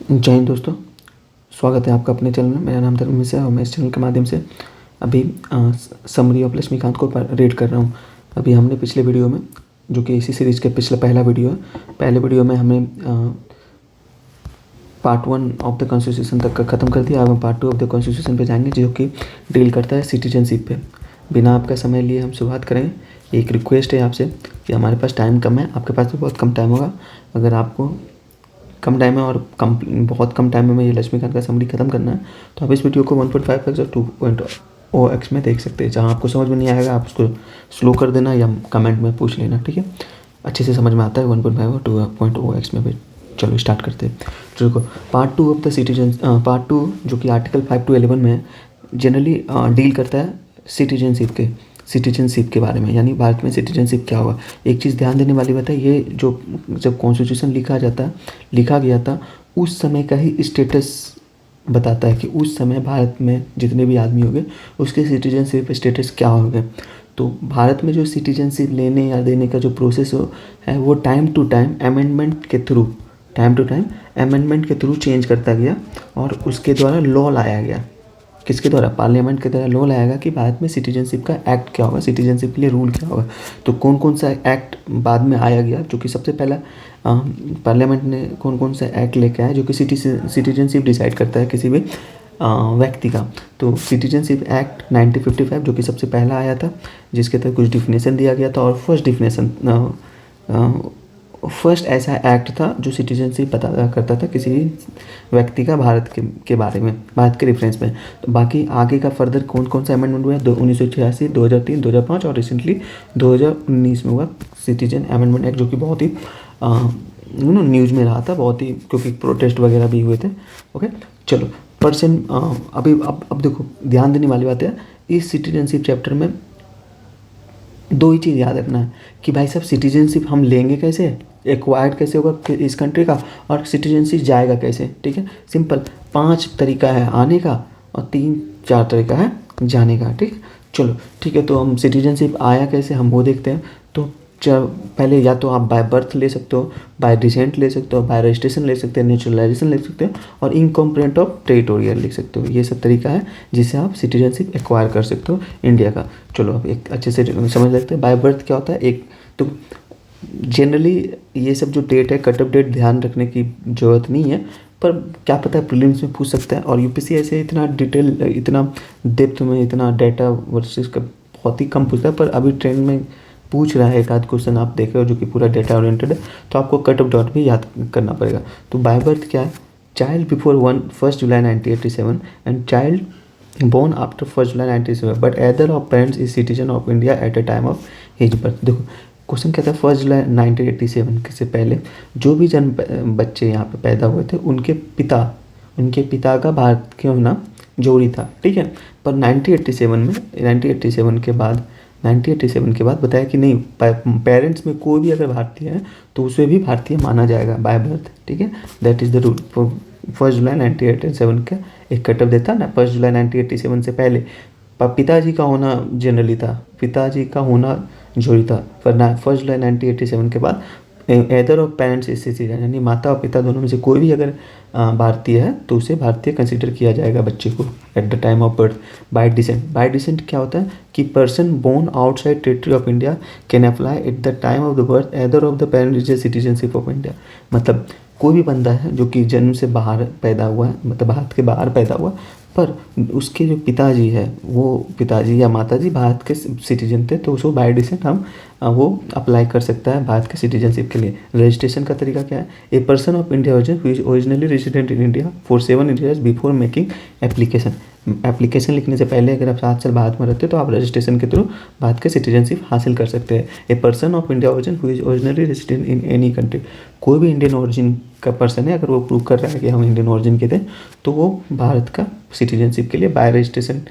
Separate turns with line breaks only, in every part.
जय हिंद दोस्तों। स्वागत है आपका अपने चैनल में। मेरा नाम धर्म मिश्रा है और मैं इस चैनल के माध्यम से अभी समरी ऑफ लक्ष्मीकांत को रीड कर रहा हूँ। अभी हमने पिछले वीडियो में, जो कि इसी सीरीज़ के पिछला पहला वीडियो है, पहले वीडियो में हमने पार्ट 1 ऑफ द कॉन्स्टिट्यूशन तक का ख़त्म कर दिया। अब हम पार्ट 2 ऑफ द कॉन्स्टिट्यूशन पे जाएंगे, जो कि डील करता है सिटीजनशिप पे। बिना आपका समय लिए हम शुरुआत करें। एक रिक्वेस्ट है आपसे कि हमारे पास टाइम कम है, आपके पास तो बहुत कम टाइम होगा। अगर आपको कम टाइम है और बहुत कम टाइम में ये लक्ष्मीकांत का समरी खत्म करना है, तो आप इस वीडियो को 1.5x और 2.0x में देख सकते हैं। जहाँ आपको समझ में नहीं आएगा आप उसको स्लो कर देना या कमेंट में पूछ लेना, ठीक है। अच्छे से समझ में आता है 1.5 और 2.0x में भी। चलो स्टार्ट करते हैं। तो देखो, part 2 of the citizen, part 2 जो कि आर्टिकल 5 to 11 में जनरली डील करता है सिटीजनशिप के बारे में, यानी भारत में सिटीजनशिप क्या होगा। एक चीज़ ध्यान देने वाली बात है, ये जो जब कॉन्स्टिट्यूशन लिखा गया था उस समय का ही स्टेटस बताता है कि उस समय भारत में जितने भी आदमी होंगे उसके सिटीजनशिप स्टेटस क्या होगा। तो भारत में जो सिटीजनशिप लेने या देने का जो प्रोसेस है वो टाइम टू टाइम अमेंडमेंट के थ्रू चेंज करता गया और उसके द्वारा लॉ लाया गया। किसके द्वारा? पार्लियामेंट के द्वारा लॉ लाएगा कि भारत में सिटीजनशिप का एक्ट क्या होगा, सिटीजनशिप के लिए रूल क्या होगा। तो कौन कौन सा एक्ट बाद में आया गया, जो कि सबसे पहला पार्लियामेंट ने कौन कौन सा एक्ट लेके आया जो कि सिटीजनशिप डिसाइड करता है किसी भी व्यक्ति का। तो सिटीजनशिप एक्ट 1955 जो कि सबसे पहला आया था, जिसके तहत कुछ डिफिनेशन दिया गया था। और फर्स्ट ऐसा एक्ट था जो सिटीजनशिप बता करता था किसी भी व्यक्ति का भारत के बारे में, भारत के रेफरेंस में। तो बाकी आगे का फर्दर कौन कौन सा अमेंडमेंट हुआ है, 1986, 2003, 2005 और रिसेंटली 2019 में हुआ सिटीजन अमेंडमेंट एक्ट, जो कि बहुत ही न्यूज़ में रहा था बहुत ही, क्योंकि प्रोटेस्ट वगैरह भी हुए थे। ओके, चलो अब देखो, ध्यान देने वाली बात है इस सिटीजनशिप चैप्टर में। दो ही चीज़ याद रखना है कि भाई साहब, सिटीजनशिप हम लेंगे कैसे, एक्वायर्ड कैसे होगा इस कंट्री का, और सिटीजनशिप जाएगा कैसे। ठीक है, सिंपल 5 तरीका है आने का और 3-4 तरीका है जाने का। ठीक, चलो ठीक है। तो हम सिटीजनशिप आया कैसे हम वो देखते हैं। तो पहले या तो आप बाय बर्थ ले सकते हो, बाय डिसेंट ले सकते हो, बाय रजिस्ट्रेशन ले सकते हो, नेचुरलाइजेशन ले सकते हो और इनकॉम्प्रेंट ऑफ टेरिटोरियल लिख सकते हो। ये सब तरीका है जिससे आप सिटीजनशिप एक्वायर कर सकते हो इंडिया का। चलो अब एक अच्छे से समझ सकते हैं बाय बर्थ क्या होता है। एक तो जनरली ये सब जो डेट है, कट ऑफ डेट ध्यान रखने की ज़रूरत नहीं है, पर क्या पता है प्रीलिम्स में पूछ सकता है। और यूपीएससी ऐसे इतना डिटेल, इतना डेप्थ में, इतना डाटा वर्सेस का बहुत ही कम पूछता है, पर अभी ट्रेंड में पूछ रहा है। एक आध क्वेश्चन आप देख रहे हो जो कि पूरा डेटा ओरिएंटेड है, तो आपको कट ऑफ डॉट भी याद करना पड़ेगा। तो बाय बर्थ क्या है? Child before 1 July 1987 and child born after 1 July 1987 but either of parents is citizen of India at a time of his birth. देखो क्वेश्चन क्या था, 1 जुलाई 1987 से पहले जो भी जन्म बच्चे यहाँ पे पैदा हुए थे उनके पिता का भारत के होना जरूरी था। ठीक है, पर 1987 के बाद बताया कि नहीं, पेरेंट्स में कोई भी अगर भारतीय है तो उसे भी भारतीय माना जाएगा बाय बर्थ। ठीक है, that is the rule. 1 July 1987 का एक कटअप देता ना, 1 जुलाई 1987 से पहले पिताजी का होना जनरली था, पिताजी का होना जरूरी था। पर 1 जुलाई 1987 के बाद either of parents is citizen, यानी माता और पिता दोनों में से कोई भी अगर भारतीय है तो उसे भारतीय कंसिडर किया जाएगा बच्चे को at the time of birth. By descent क्या होता है कि person born outside territory of India can apply at the time of the birth either of the parent is a citizenship of India. मतलब कोई भी बंदा है जो कि जन्म से बाहर पैदा हुआ है, मतलब भारत के बाहर पैदा हुआ, पर उसके जो पिताजी है, वो पिताजी या माताजी भारत के सिटीजन थे, तो उसको बाय डिसेंट हम वो अप्लाई कर सकता है भारत के सिटीजनशिप के लिए। रजिस्ट्रेशन का तरीका क्या है? A person of India origin who is originally resident in India for 7 years before making application लिखने से पहले अगर आप 7 साल भारत में रहते हो तो आप रजिस्ट्रेशन के थ्रू भारत के सिटीजनशिप हासिल कर सकते हैं। A person of India origin who is originally resident in any country, कोई भी इंडियन ओरिजिन का पर्सन है, अगर वो प्रूव कर रहा है कि हम इंडियन ओरिजिन के थे, तो वो भारत का सिटीजनशिप के लिए बाय रजिस्ट्रेशन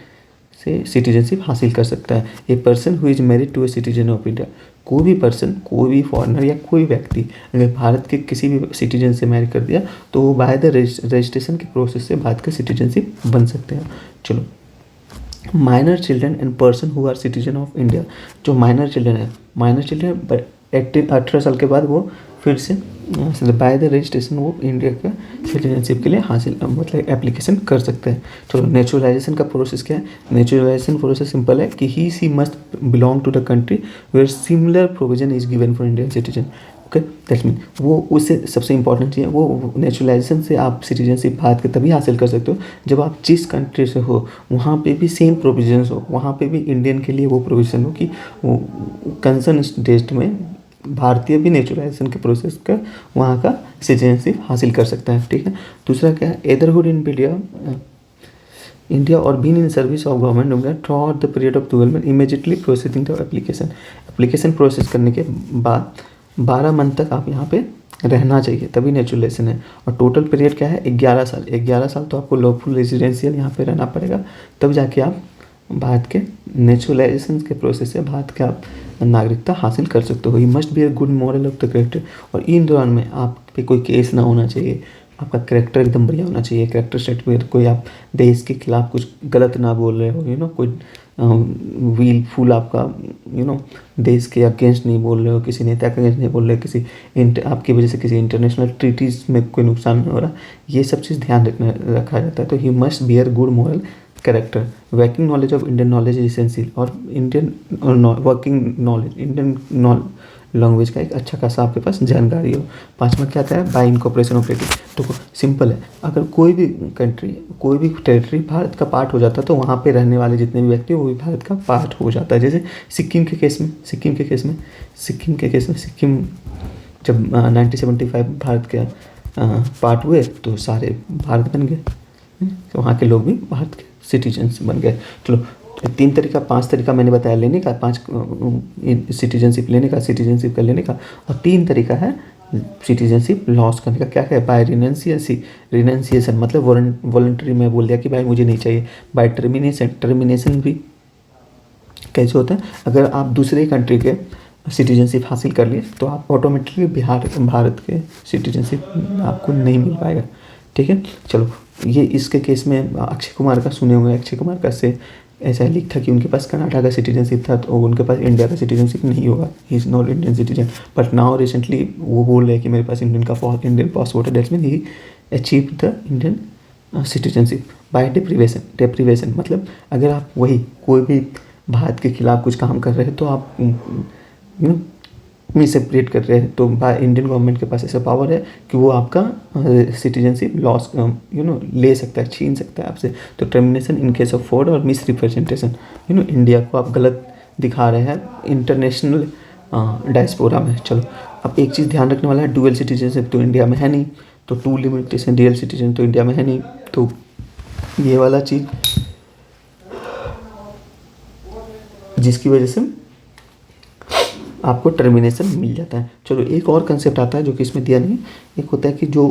से सिटीजनशिप हासिल कर सकता है। A person who is married to a citizen of India, कोई भी पर्सन, कोई भी फॉरेनर या कोई व्यक्ति अगर भारत के किसी भी सिटीजन से मैरिज कर दिया तो वो बाय द रजिस्ट्रेशन के प्रोसेस से भारत का सिटीजनशिप बन सकते हैं। चलो, minor children and person who are citizen of India, जो माइनर चिल्ड्रन 18 साल के बाद वो फिर से बाय द रजिस्ट्रेशन वो इंडिया का सिटीजनशिप के लिए हासिल मतलब एप्लीकेशन कर सकते हैं। चलो नेचुरलाइजेशन का प्रोसेस क्या है? नेचुरलाइजेशन प्रोसेस सिंपल है कि he she must belong to the country where similar provision is given for Indian citizen. Okay, that's mean वो उससे सबसे इंपॉर्टेंट चीज़ है वो नेचुरलाइजेशन से आप सिटीजनशिप भारत के तभी हासिल कर सकते हो जब आप जिस कंट्री से हो वहाँ पे भी सेम प्रोविजंस हो, वहाँ पे भी इंडियन के लिए वो प्रोविज़न हो कि वो कंसर्न स्टेट में भारतीय भी नेचुरलाइजेशन के प्रोसेस का वहाँ का सिटीजनशिप हासिल कर सकता है। ठीक है, दूसरा क्या है? एदरहुड इन इंडिया और been in service of government India throughout the period of 12 month immediately processing the application process करने के बाद 12 मंथ तक आप यहाँ पे रहना चाहिए तभी नेचुरलाइजेशन है। और टोटल पीरियड क्या है? 11 साल। 11 साल तो आपको लॉफुल रेजिडेंशियल यहाँ पे रहना पड़ेगा, तब जाके आप भारत के नेचुरलाइजेशन के प्रोसेस से भारत के आप नागरिकता हासिल कर सकते हो। You must be a good moral of the character. और इन दौरान में आप पे कोई केस ना होना चाहिए, आपका करेक्टर एकदम बढ़िया होना चाहिए। करेक्टर सर्टिफिकेट, कोई आप देश के खिलाफ कुछ गलत ना बोल रहे हो, कोई व्हील फुल आपका देश के अगेंस्ट नहीं बोल रहे हो, किसी नेता के अगेंस्ट नहीं बोल रहे हो, आपकी वजह से किसी इंटरनेशनल ट्रीटीज में कोई नुकसान नहीं हो रहा, ये सब चीज़ ध्यान रखा जाता है। तो he must bear good moral character. Working knowledge of Indian knowledge is essential. और Indian working knowledge Indian language का एक अच्छा खासा आपके पास जानकारी हो। पांचवा क्या आता है? Bye incorporation operative. तो सिंपल है, अगर कोई भी कंट्री, कोई भी टेरिटरी भारत का पार्ट हो जाता है तो वहाँ पे रहने वाले जितने भी व्यक्ति वो भी भारत का पार्ट हो जाता है। जैसे सिक्किम के केस में सिक्किम जब 1975 भारत के पार्ट हुए तो सारे भारत बन गए, तो वहाँ के लोग भी भारत के सिटीजन्स बन गए। चलो, 5 तरीका मैंने बताया लेने का, 5 सिटीजनशिप लेने का, सिटीजनशिप का लेने का, और 3 तरीका है सिटीजनशिप लॉस करने का। क्या है? बाय रिनेंसिएशन मतलब वॉलंटरी में बोल दिया कि भाई मुझे नहीं चाहिए। बाय टर्मिनेशन भी कैसे होता है? अगर आप दूसरे कंट्री के सिटीजनशिप हासिल कर लिए तो आप ऑटोमेटिकली भारत के सिटीजनशिप आपको नहीं मिल पाएगा। ठीक है, चलो, ये इसके केस में अक्षय कुमार का सुने होंगे। अक्षय कुमार का से ऐसा लीक था कि उनके पास कनाडा का सिटीजनशिप था तो उनके पास इंडिया का सिटीजनशिप नहीं होगा, he is not Indian citizen. But now recently वो बोल रहे हैं कि मेरे पास इंडियन पासपोर्ट है, that's mean he achieve the Indian citizenship by deprivation. मतलब अगर आप कोई भी भारत के खिलाफ कुछ काम कर रहे हैं तो आप सेपरेट कर रहे हैं, तो इंडियन गवर्नमेंट के पास ऐसा पावर है कि वो आपका सिटीजनशिप लॉस ले सकता है, छीन सकता है आपसे। तो termination in case of fraud और मिस रिप्रेजेंटेशन, इंडिया को आप गलत दिखा रहे हैं इंटरनेशनल डायस्पोरा में। चलो, अब एक चीज़ ध्यान रखने वाला है, डुअल सिटीजनशिप तो इंडिया में है नहीं, तो टू लिमिटेशन रियल सिटीजन तो इंडिया में है नहीं, तो ये वाला चीज़ जिसकी वजह से आपको टर्मिनेशन मिल जाता है। चलो, एक और कंसेप्ट आता है जो कि इसमें दिया नहीं। एक होता है कि जो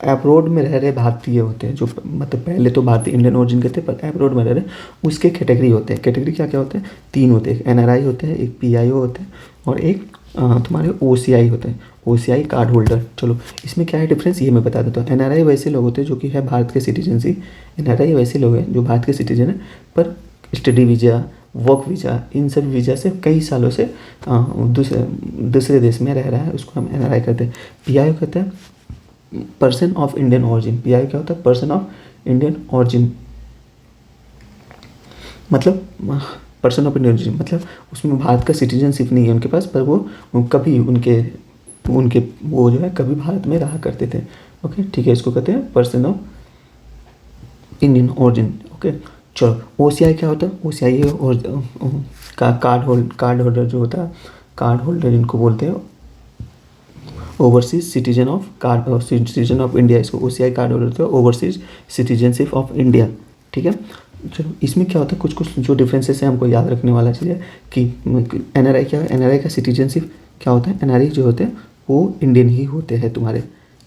अब्रॉड में रह रहे भारतीय होते हैं, जो मतलब पहले तो भारतीय इंडियन ओरिजिन के थे पर अब्रॉड में रह रहे, उसके कैटेगरी होते हैं। कैटेगरी क्या क्या होते हैं? 3 होते हैं, एक NRI होते हैं, एक PIO होते हैं और एक तुम्हारे OCI होते हैं, OCI कार्ड होल्डर। चलो, इसमें क्या है डिफरेंस ये मैं बता देता हूँ। NRI वैसे लोग होते हैं जो कि है भारत के सिटीजनशिप। NRI वैसे लोग हैं जो भारत के सिटीजन हैं पर स्टडी वीज़ा, वर्क वीज़ा, इन सब वीज़ा से कई सालों से दूसरे देश में रह रहा है, उसको हम NRI कहते हैं। PIO कहते हैं person of Indian origin. PIO क्या होता है? पर्सन ऑफ इंडियन ऑरिजिन, मतलब पर्सन ऑफ इंडियन ऑरिजिन मतलब उसमें भारत का सिटीजनशिप नहीं है उनके पास, पर वो कभी उनके वो जो है कभी भारत में रहा करते थे। ओके, ठीक है, इसको कहते हैं person of Indian origin. Okay, चलो, OCI क्या होता है? OCI और कार्ड होल्डर जो होता है, कार्ड होल्डर इनको बोलते हैं ओवरसीज सिटीजन ऑफ इंडिया। इसको OCI कार्ड होल्डर होता है, ओवरसीज सिटीजनशिप ऑफ इंडिया। ठीक है, चलो, इसमें क्या होता है? कुछ जो डिफरेंसेस है हमको याद रखने वाला चीज़ है कि NRI क्या है? NRI का सिटीजनशिप क्या होता है? NRI जो होते हैं वो इंडियन ही होते हैं तुम्हारे,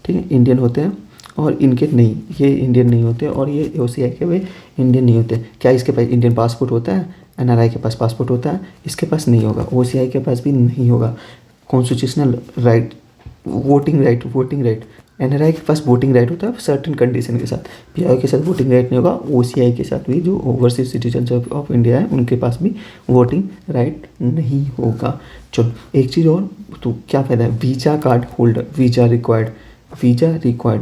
ठीक है, इंडियन होते हैं, और इनके नहीं, ये इंडियन नहीं होते, और ये OCI के वे इंडियन नहीं होते। क्या इसके पास इंडियन पासपोर्ट होता है? NRI के पास पासपोर्ट होता है, इसके पास नहीं होगा, OCI के पास भी नहीं होगा। Constitutional right, voting right NRI के पास वोटिंग राइट होता है सर्टेन कंडीशन के साथ। पीआईओ के साथ वोटिंग राइट नहीं होगा। ओसीआई के साथ भी जो ओवरसीज सिटीजन ऑफ इंडिया है उनके पास भी वोटिंग राइट नहीं होगा। चलो एक चीज़ और, तो क्या फ़ायदा है visa card holder, visa required.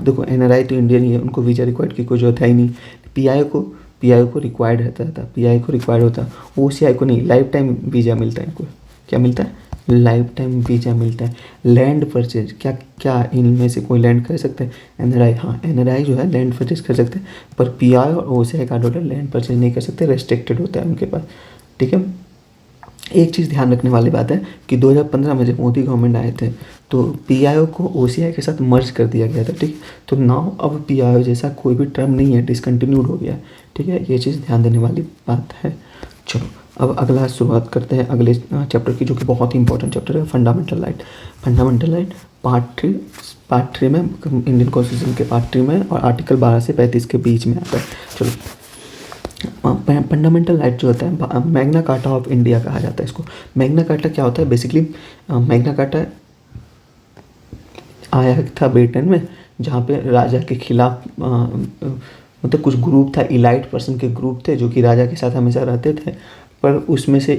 देखो एनआरआई तो इंडियन ही है, उनको वीज़ा रिक्वायर्ड की कोई जरूरत है ही नहीं। पीआईओ को रिक्वायर्ड रहता था, पीआईओ को रिक्वायर्ड होता, ओसीआई को नहीं। लाइफ टाइम वीज़ा मिलता है इनको। क्या मिलता है? लाइफ टाइम वीज़ा मिलता है। लैंड परचेज, क्या इनमें से कोई लैंड कर सकते हैं? एनआरआई, हाँ एनआरआई जो है लैंड परचेज कर सकते हैं, पर पीआई और OCI card holder land purchase नहीं कर सकते, रेस्ट्रिक्टेड होता है उनके पास। ठीक है। एक चीज़ ध्यान रखने वाली बात है कि 2015 में जब मोदी गवर्नमेंट आए थे तो पीआईओ को ओसीआई के साथ मर्ज कर दिया गया था। ठीक, तो नाउ अब पीआईओ जैसा कोई भी टर्म नहीं है, डिसकंटिन्यूड हो गया। ठीक है, ये चीज़ ध्यान देने वाली बात है। चलो अब अगला शुरुआत करते हैं अगले चैप्टर की, जो कि बहुत ही इंपॉर्टेंट चैप्टर है, फंडामेंटल राइट पार्ट 3 में इंडियन कॉन्स्टिट्यूशन के पार्ट 3 में, और आर्टिकल 12 से 35 के बीच में आता है। चलो फंडामेंटल राइट जो होता है मैग्ना कार्टा ऑफ इंडिया कहा जाता है इसको। मैग्ना कार्टा क्या होता है? बेसिकली मैग्ना कार्टा आया था ब्रिटेन में, जहाँ पे राजा के खिलाफ मतलब कुछ ग्रुप था, इलाइट पर्सन के ग्रुप थे जो कि राजा के साथ हमेशा रहते थे, पर उसमें से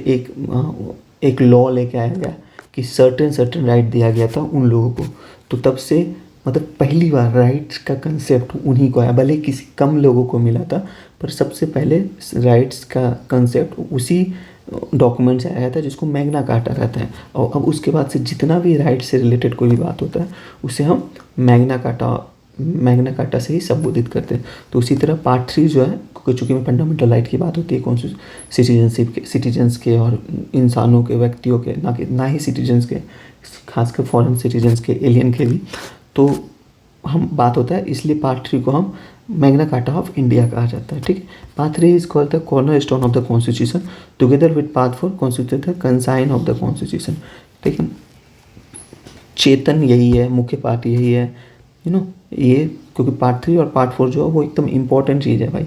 एक लॉ लेके आया गया कि सर्टेन राइट दिया गया था उन लोगों को। तो तब से मतलब पहली बार राइट्स का कंसेप्ट उन्हीं को आया, भले किसी कम लोगों को मिला था, पर सबसे पहले राइट्स का कंसेप्ट उसी डॉक्यूमेंट से आया था जिसको मैग्ना कार्टा कहते हैं। और अब उसके बाद से जितना भी राइट्स से रिलेटेड कोई भी बात होता है उसे हम मैग्ना कार्टा से ही संबोधित करते हैं। तो उसी तरह पार्ट 3 जो है, चूँकि में फंडामेंटल राइट की बात होती है कौन सी सिटीजन्स के और इंसानों के, व्यक्तियों के, ना ही सिटीजन्स के, खासकर फॉरेन सिटीजन्स के, एलियन के भी, तो हम बात होता है, इसलिए पार्ट 3 को हम मैग्ना कार्टा ऑफ इंडिया कहा जाता है। ठीक है। Part 3 is called the corner stone of the constitution together with part 4 constitute the consign of the constitution. ठीक है, चेतन यही है, मुख्य पार्ट यही है, ये, क्योंकि पार्ट 3 और पार्ट 4 जो है वो एकदम इंपॉर्टेंट चीज़ है भाई,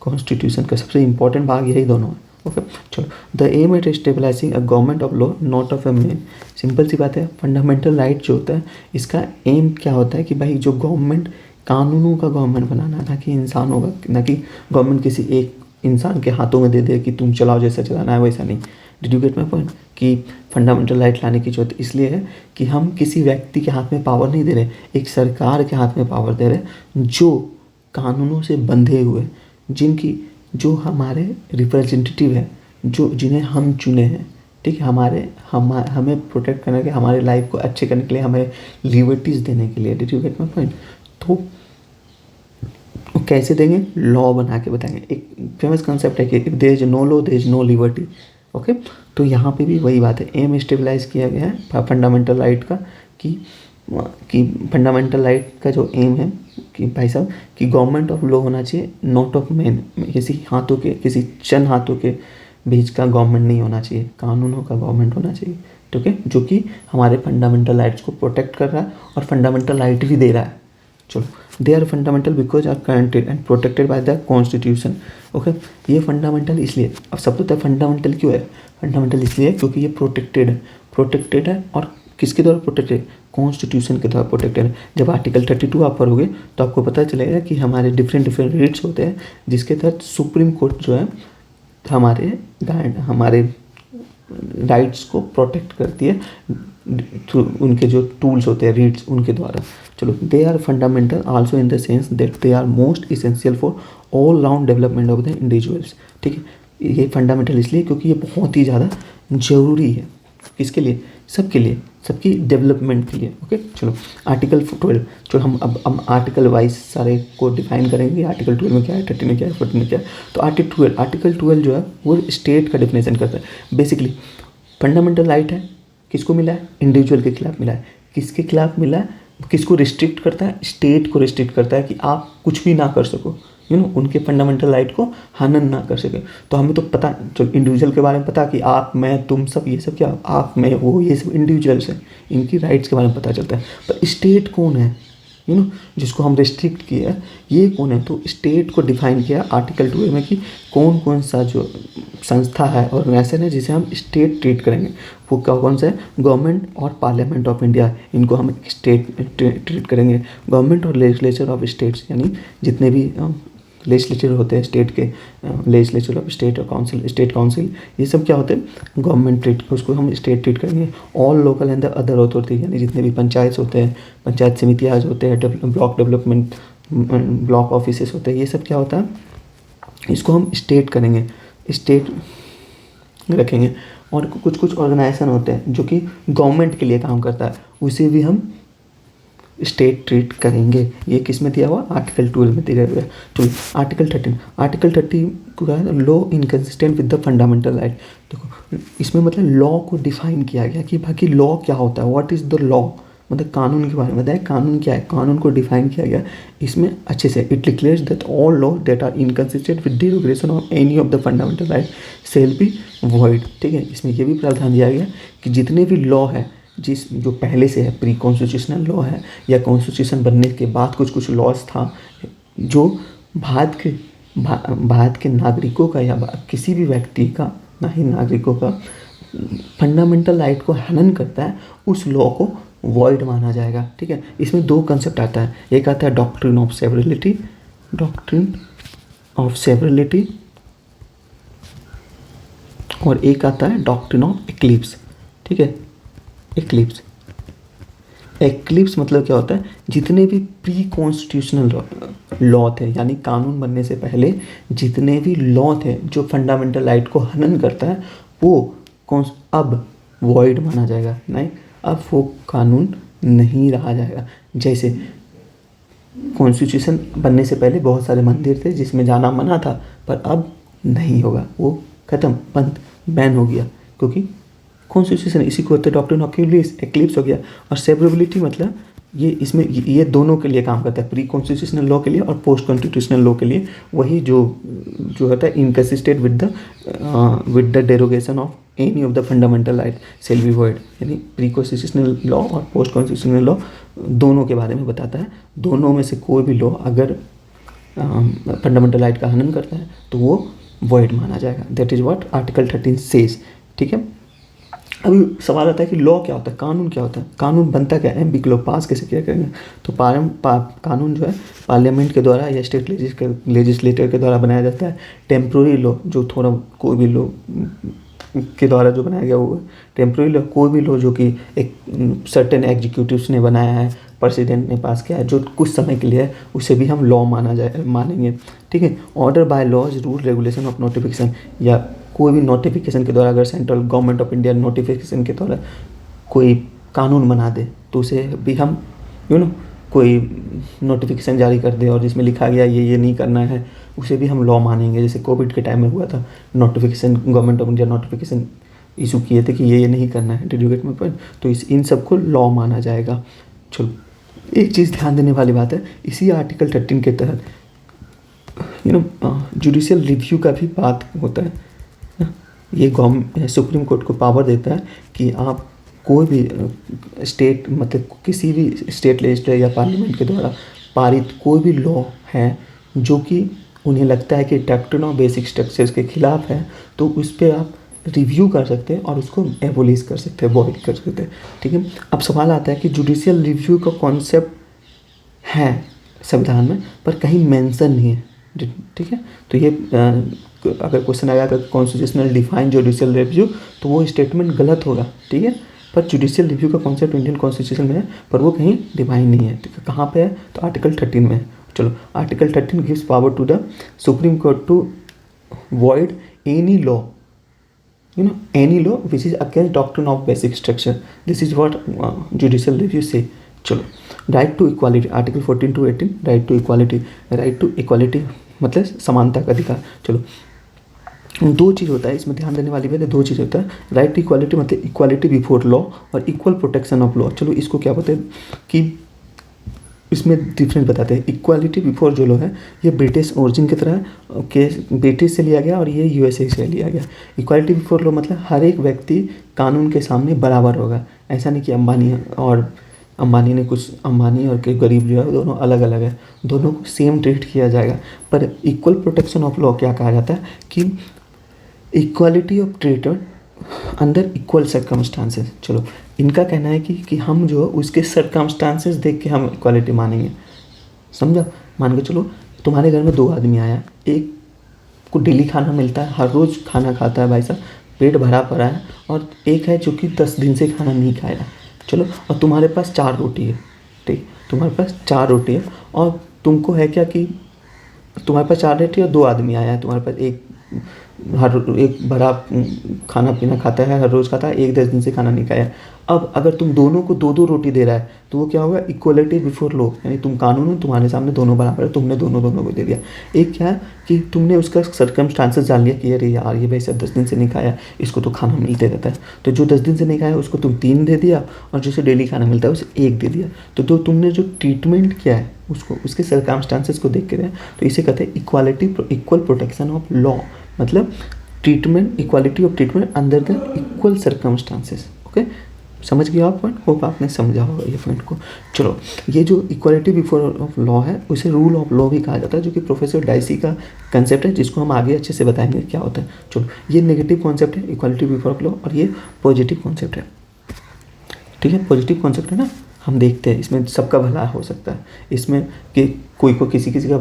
कॉन्स्टिट्यूशन का सबसे इंपॉर्टेंट भाग यही दोनों है। ओके चलो, the aim at stabilising a government of law not of a man. Simple सी बात है, फंडामेंटल राइट जो होता है इसका एम क्या होता है कि भाई जो गवर्नमेंट, कानूनों का गवर्नमेंट बनाना, ना कि इंसानों का, ना कि गवर्नमेंट किसी एक इंसान के हाथों में दे दे कि तुम चलाओ, जैसा चलाना है वैसा नहीं। Did you get my point? कि फंडामेंटल राइट लाने की जरूरत इसलिए है कि हम किसी व्यक्ति के हाथ में पावर नहीं दे रहे, एक सरकार के हाथ में पावर दे रहे जो कानूनों से बंधे हुए, जो हमारे रिप्रेजेंटेटिव है, जिन्हें हम चुने हैं। ठीक है, हमें प्रोटेक्ट करने के, हमारे लाइफ को अच्छे करने के लिए, हमें लिबर्टीज़ देने के लिए। Did you get my point? तो कैसे देंगे? लॉ बना के बताएंगे। एक फेमस कंसेप्ट है कि there is no law there is no liberty. Okay, तो यहाँ पे भी वही बात है, एम स्टेबलाइज किया गया है फंडामेंटल राइट का, कि फंडामेंटल राइट का जो एम है कि भाई साहब कि गवर्नमेंट ऑफ लॉ होना चाहिए, नॉट ऑफ मैन। किसी चंद हाथों के बीच का गवर्नमेंट नहीं होना चाहिए, कानूनों का गवर्नमेंट होना चाहिए। ठीक है, जो कि हमारे फंडामेंटल राइट्स को प्रोटेक्ट कर रहा है और फंडामेंटल राइट भी दे रहा है। चलो, they are fundamental because are guaranteed and protected by the constitution. Okay, ये फंडामेंटल इसलिए, अब सब तो फंडामेंटल क्यों है? फंडामेंटल इसलिए क्योंकि ये प्रोटेक्टेड है। और किसके द्वारा प्रोटेक्टेड? कॉन्स्टिट्यूशन के द्वारा प्रोटेक्टेड है। जब आर्टिकल 32 आप पढ़ोगे तो आपको पता चलेगा कि हमारे डिफरेंट राइट्स होते हैं, जिसके तहत सुप्रीम कोर्ट जो है हमारे राइट्स को प्रोटेक्ट करती है थ्रू उनके जो टूल्स होते हैं, रीड्स, उनके द्वारा। चलो, they are fundamental also in the sense that they are most essential for all round development of the individuals. ठीक है, ये फंडामेंटल इसलिए क्योंकि ये बहुत ही ज़्यादा ज़रूरी है। किसके लिए? सबके लिए, सबकी डेवलपमेंट के लिए। ओके चलो, आर्टिकल 12, चलो हम अब आर्टिकल वाइज सारे को डिफाइन करेंगे। आर्टिकल 12 में क्या है, 13 में क्या है, 14 में क्या है। तो आर्टिकल 12 जो है वो स्टेट का डिफिनेशन करता है। बेसिकली फंडामेंटल राइट है, किसको मिला है? इंडिविजुअल के खिलाफ मिला है। किसके खिलाफ मिला है? किसको रिस्ट्रिक्ट करता है? स्टेट को रिस्ट्रिक्ट करता है कि आप कुछ भी ना कर सको, उनके फंडामेंटल राइट को हनन ना कर सके। तो हमें तो पता, चलो इंडिविजुअल के बारे में पता कि आप, मैं, तुम सब, ये सब क्या, आप, मैं, वो, ये सब इंडिविजुअल्स हैं, इनकी राइट्स के बारे में पता चलता है। पर स्टेट कौन है? जिसको हम रिस्ट्रिक्ट किया है, ये कौन है? तो स्टेट को डिफाइन किया आर्टिकल 2 में कि कौन कौन सा जो संस्था है, ऑर्गेनाइजेशन है जिसे हम स्टेट ट्रीट करेंगे। वो कौन सा है? गवर्नमेंट और पार्लियामेंट ऑफ इंडिया, इनको हम स्टेट ट्रीट करेंगे। गवर्नमेंट और लेजिस्लेचर ऑफ स्टेट्स, यानी जितने भी लेजिस्लेचर होते हैं स्टेट के, लेजिस्लेचर ऑफ स्टेट और काउंसिल, स्टेट काउंसिल, ये सब क्या होते हैं? गवर्नमेंट ट्रीट, उसको हम स्टेट ट्रीट करेंगे। All local and the other authority, यानी जितने भी पंचायत होते हैं, पंचायत समितियाँ होते हैं, ब्लॉक डेवलपमेंट, ब्लॉक ऑफिसेस होते हैं, ये सब क्या होता है? इसको हम स्टेट करेंगे, स्टेट रखेंगे। और कुछ कुछ ऑर्गेनाइजेशन होते हैं जो कि गवर्नमेंट के लिए काम करता है, उसे भी हम स्टेट ट्रीट करेंगे। ये किस में दिया हुआ? आर्टिकल 12 में दिया हुआ है। तो आर्टिकल 13, आर्टिकल 30 को क्या है? Law inconsistent with the fundamental right. देखो इसमें मतलब लॉ को डिफाइन किया गया कि बाकी लॉ क्या होता है, व्हाट इज़ द लॉ, मतलब कानून के बारे में बताया। कानून क्या है? कानून को डिफाइन किया गया इसमें अच्छे से। It declares that all law that are inconsistent with derogation of any of the fundamental right shall be void. ठीक है, इसमें यह भी प्रावधान दिया गया कि जितने भी लॉ है जो पहले से है, प्री कॉन्स्टिट्यूशनल लॉ है या कॉन्स्टिट्यूशन बनने के बाद कुछ कुछ लॉज था, जो भारत के नागरिकों का या किसी भी व्यक्ति का, ना ही नागरिकों का, फंडामेंटल राइट को हनन करता है, उस लॉ को वॉइड माना जाएगा। ठीक है, इसमें दो कंसेप्ट आता है। एक आता है डॉक्ट्रिन ऑफ सेवरेलिटी, डॉक्ट्रिन ऑफ सेवरेलिटी, और एक आता है डॉक्ट्रिन ऑफ एक्लिप्स। ठीक है, एक्लिप्स, एक्लिप्स मतलब क्या होता है? जितने भी प्री कॉन्स्टिट्यूशनल लॉ थे, यानी कानून बनने से पहले जितने भी लॉ थे जो फंडामेंटल राइट को हनन करता है, वो अब वॉइड माना जाएगा। नहीं, अब वो कानून नहीं रहा जाएगा। जैसे कॉन्स्टिट्यूशन बनने से पहले बहुत सारे मंदिर थे जिसमें जाना मना था, पर अब नहीं होगा, वो ख़त्म, बंद, बैन हो गया, क्योंकि कॉन्स्टिट्यूशन, इसी को होता है डॉक्ट्रिन ऑफ एक्लिप्स हो गया। और सेवरेबिलिटी मतलब ये इसमें ये दोनों के लिए काम करता है, प्री कॉन्स्टिट्यूशनल लॉ के लिए और पोस्ट कॉन्स्टिट्यूशनल लॉ के लिए। वही जो होता है inconsistent with the derogation of any of the fundamental right shall be void, यानी प्री कॉन्स्टिट्यूशनल लॉ और पोस्ट कॉन्स्टिट्यूशनल लॉ दोनों के बारे में बताता है। दोनों में से कोई भी लॉ अगर फंडामेंटल राइट का हनन करता है तो वो वॉइड माना जाएगा। That is what article 13 says. ठीक है, अभी सवाल आता है कि लॉ क्या होता है, कानून क्या होता है, कानून बनता क्या है, एमपी लॉ पास कैसे किया करेंगे? तो कानून जो है पार्लियामेंट के द्वारा या स्टेट लेजिस्लेटर के द्वारा बनाया जाता है। टेम्प्रोरी लॉ जो थोड़ा कोई भी लॉ के द्वारा जो बनाया गया वो टेम्प्रोरी लॉ, कोई भी लॉ जो कि एक सर्टेन एग्जीक्यूटिव्स ने बनाया है, प्रेसिडेंट ने पास किया है, जो कुछ समय के लिए है, उसे भी हम लॉ मानेंगे। ठीक है, order by laws, rule, regulation of notification, या कोई भी नोटिफिकेशन के द्वारा अगर central government of India notification के द्वारा कोई कानून बना दे तो उसे भी हम कोई नोटिफिकेशन जारी कर दे और जिसमें लिखा गया ये नहीं करना है, उसे भी हम लॉ मानेंगे। जैसे कोविड के टाइम में हुआ था, notification, government of India notification issue किए थे कि ये नहीं करना है, did you get my point? तो इन सबको लॉ माना जाएगा। चलो, एक चीज़ ध्यान देने वाली बात है, इसी आर्टिकल 13 के तहत जुडिशियल रिव्यू का भी बात होता है। ये सुप्रीम कोर्ट को पावर देता है कि आप कोई भी स्टेट, मतलब किसी भी स्टेट लेजिस्लेचर या पार्लियामेंट के द्वारा पारित कोई भी लॉ है जो कि उन्हें लगता है कि डॉक्ट्रिन ऑफ बेसिक स्ट्रक्चर्स के खिलाफ है, तो उस पर आप रिव्यू कर सकते हैं और उसको एबोलिश कर सकते हैं, वॉइड कर सकते हैं। ठीक है, अब सवाल आता है कि जुडिशियल रिव्यू का कॉन्सेप्ट है संविधान में पर कहीं मेंशन नहीं है। ठीक है, तो ये अगर क्वेश्चन आएगा कि कॉन्स्टिट्यूशनल डिफाइन जुडिशियल रिव्यू, तो वो स्टेटमेंट गलत होगा। ठीक है, पर जुडिशियल रिव्यू का कॉन्सेप्ट इंडियन कॉन्स्टिट्यूशन में है पर वो कहीं डिफाइन नहीं है। ठीक है, कहाँ पे है? तो आर्टिकल 13 में है। चलो, article 13 gives power to the supreme court to void any law, any law which is against doctrine of basic structure. This is what judicial review say. चलो, right to equality, article 14 to 18, right to equality, right to equality मतलब समानता का अधिकार। चलो, दो चीज़ होता है इसमें, ध्यान देने वाली बात है, दो चीज़ होता है। राइट टू इक्वालिटी मतलब इक्वालिटी बिफोर लॉ और इक्वल प्रोटेक्शन ऑफ लॉ। चलो, इसको क्या बोलते हैं कि इसमें डिफरेंस बताते हैं। इक्वालिटी बिफोर जो लॉ है ये ब्रिटिश ओरिजिन की तरह के ब्रिटिश से लिया गया और ये यूएसए से लिया गया। इक्वालिटी बिफोर लॉ मतलब हर एक व्यक्ति कानून के सामने बराबर होगा। ऐसा नहीं कि अंबानी और अंबानी और के गरीब जो है दोनों अलग अलग है, दोनों को सेम ट्रीट किया जाएगा। पर इक्वल प्रोटेक्शन ऑफ लॉ क्या कहा जाता है कि equality of treatment under equal circumstances. चलो, इनका कहना है कि हम जो उसके सर्कमस्टांसेस देख के हम इक्वालिटी मानेंगे। समझा? मान के चलो तुम्हारे घर में 2 आदमी आया, एक को डेली खाना मिलता है, हर रोज़ खाना खाता है भाई साहब, पेट भरा पड़ा है, और एक है जो कि 10 दिन से खाना नहीं खाया। चलो, और तुम्हारे पास 4 रोटी है, ठीक, तुम्हारे पास 4 रोटी है, और तुमको है क्या कि तुम्हारे पास 4 रोटी और 2 आदमी आया है, तुम्हारे पास एक बड़ा खाना पीना खाता है, हर रोज़ खाता है, एक 10 दिन से खाना नहीं खाया। अब अगर तुम दोनों को 2-2 रोटी दे रहा है तो वो क्या होगा, इक्वलिटी बिफोर लॉ, यानी तुम कानून में तुम्हारे सामने दोनों बराबर है, तुमने दोनों को दे दिया। एक क्या है कि तुमने उसका सर्कमस्टांसेस जान लिया कि अरे यार ये भाई साहब 10 दिन से नहीं खाया, इसको तो खाना मिलते रहता है, तो जो 10 दिन से नहीं खाया उसको तुम 3 दे दिया, और जिसे डेली खाना मिलता है उसे 1 दे दिया। तो तुमने जो ट्रीटमेंट किया है उसको उसके सर्कमस्टांसेस को देख के रहे हैं, तो इसे कहते हैं इक्वल प्रोटेक्शन ऑफ लॉ। मतलब treatment, equality of treatment under the equal circumstances. Okay, समझ गया आप पॉइंट? होप आपने समझा होगा ये पॉइंट को। चलो, ये जो इक्वालिटी बिफोर ऑफ लॉ है उसे रूल ऑफ लॉ भी कहा जाता है, जो कि प्रोफेसर डाइसी का कंसेप्ट है, जिसको हम आगे अच्छे से बताएंगे क्या होता है। चलो, ये नेगेटिव कॉन्सेप्ट है इक्वालिटी बिफोर ऑफ लॉ, और ये पॉजिटिव कॉन्सेप्ट है। ठीक है, पॉजिटिव कॉन्सेप्ट है ना, हम देखते हैं इसमें सबका भला हो सकता है, इसमें कि कोई को किसी का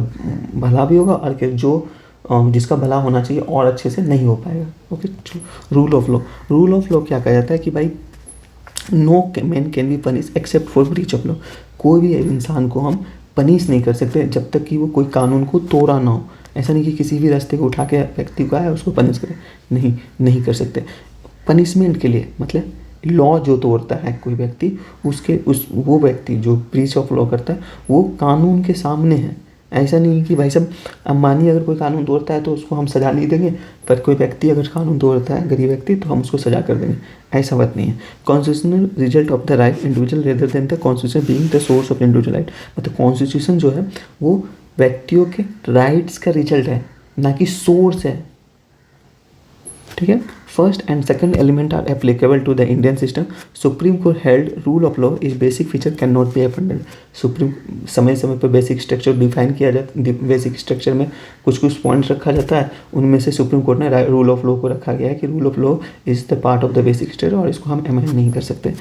भला भी होगा, और जो जिसका भला होना चाहिए और अच्छे से नहीं हो पाएगा। ओके, रूल ऑफ लॉ क्या कहा जाता है कि भाई no man can be punish except for breach of law. कोई भी इंसान को हम पनिश नहीं कर सकते जब तक कि वो कोई कानून को तोड़ा ना हो। ऐसा नहीं कि किसी भी रास्ते को उठा के व्यक्ति को आए उसको पनिश करें, नहीं कर सकते। पनिशमेंट के लिए मतलब लॉ जो तोड़ता है कोई व्यक्ति, वो व्यक्ति जो ब्रीच ऑफ लॉ करता है वो कानून के सामने है। ऐसा नहीं कि भाई साहब अंबानी अगर कोई कानून तोड़ता है तो उसको हम सज़ा नहीं देंगे, पर कोई व्यक्ति अगर कानून तोड़ता है, गरीब व्यक्ति, तो हम उसको सज़ा कर देंगे, ऐसा बात नहीं है। Constitutional result of the right individual rather than the constitution being the source of individual right. मतलब कॉन्स्टिट्यूशन जो है वो व्यक्तियों के राइट्स का रिजल्ट है, ना कि सोर्स है। ठीक है, first and second element are applicable to the Indian system. Supreme court held rule of law is basic feature can not be appended. Supreme समय पर बेसिक स्ट्रक्चर डिफाइन किया जाता, बेसिक स्ट्रक्चर में कुछ पॉइंट्स रखा जाता है, उनमें से सुप्रीम कोर्ट ने रूल ऑफ लॉ को रखा गया है कि rule of law is the part of the basic structure, और इसको हम अमेंड नहीं कर सकते।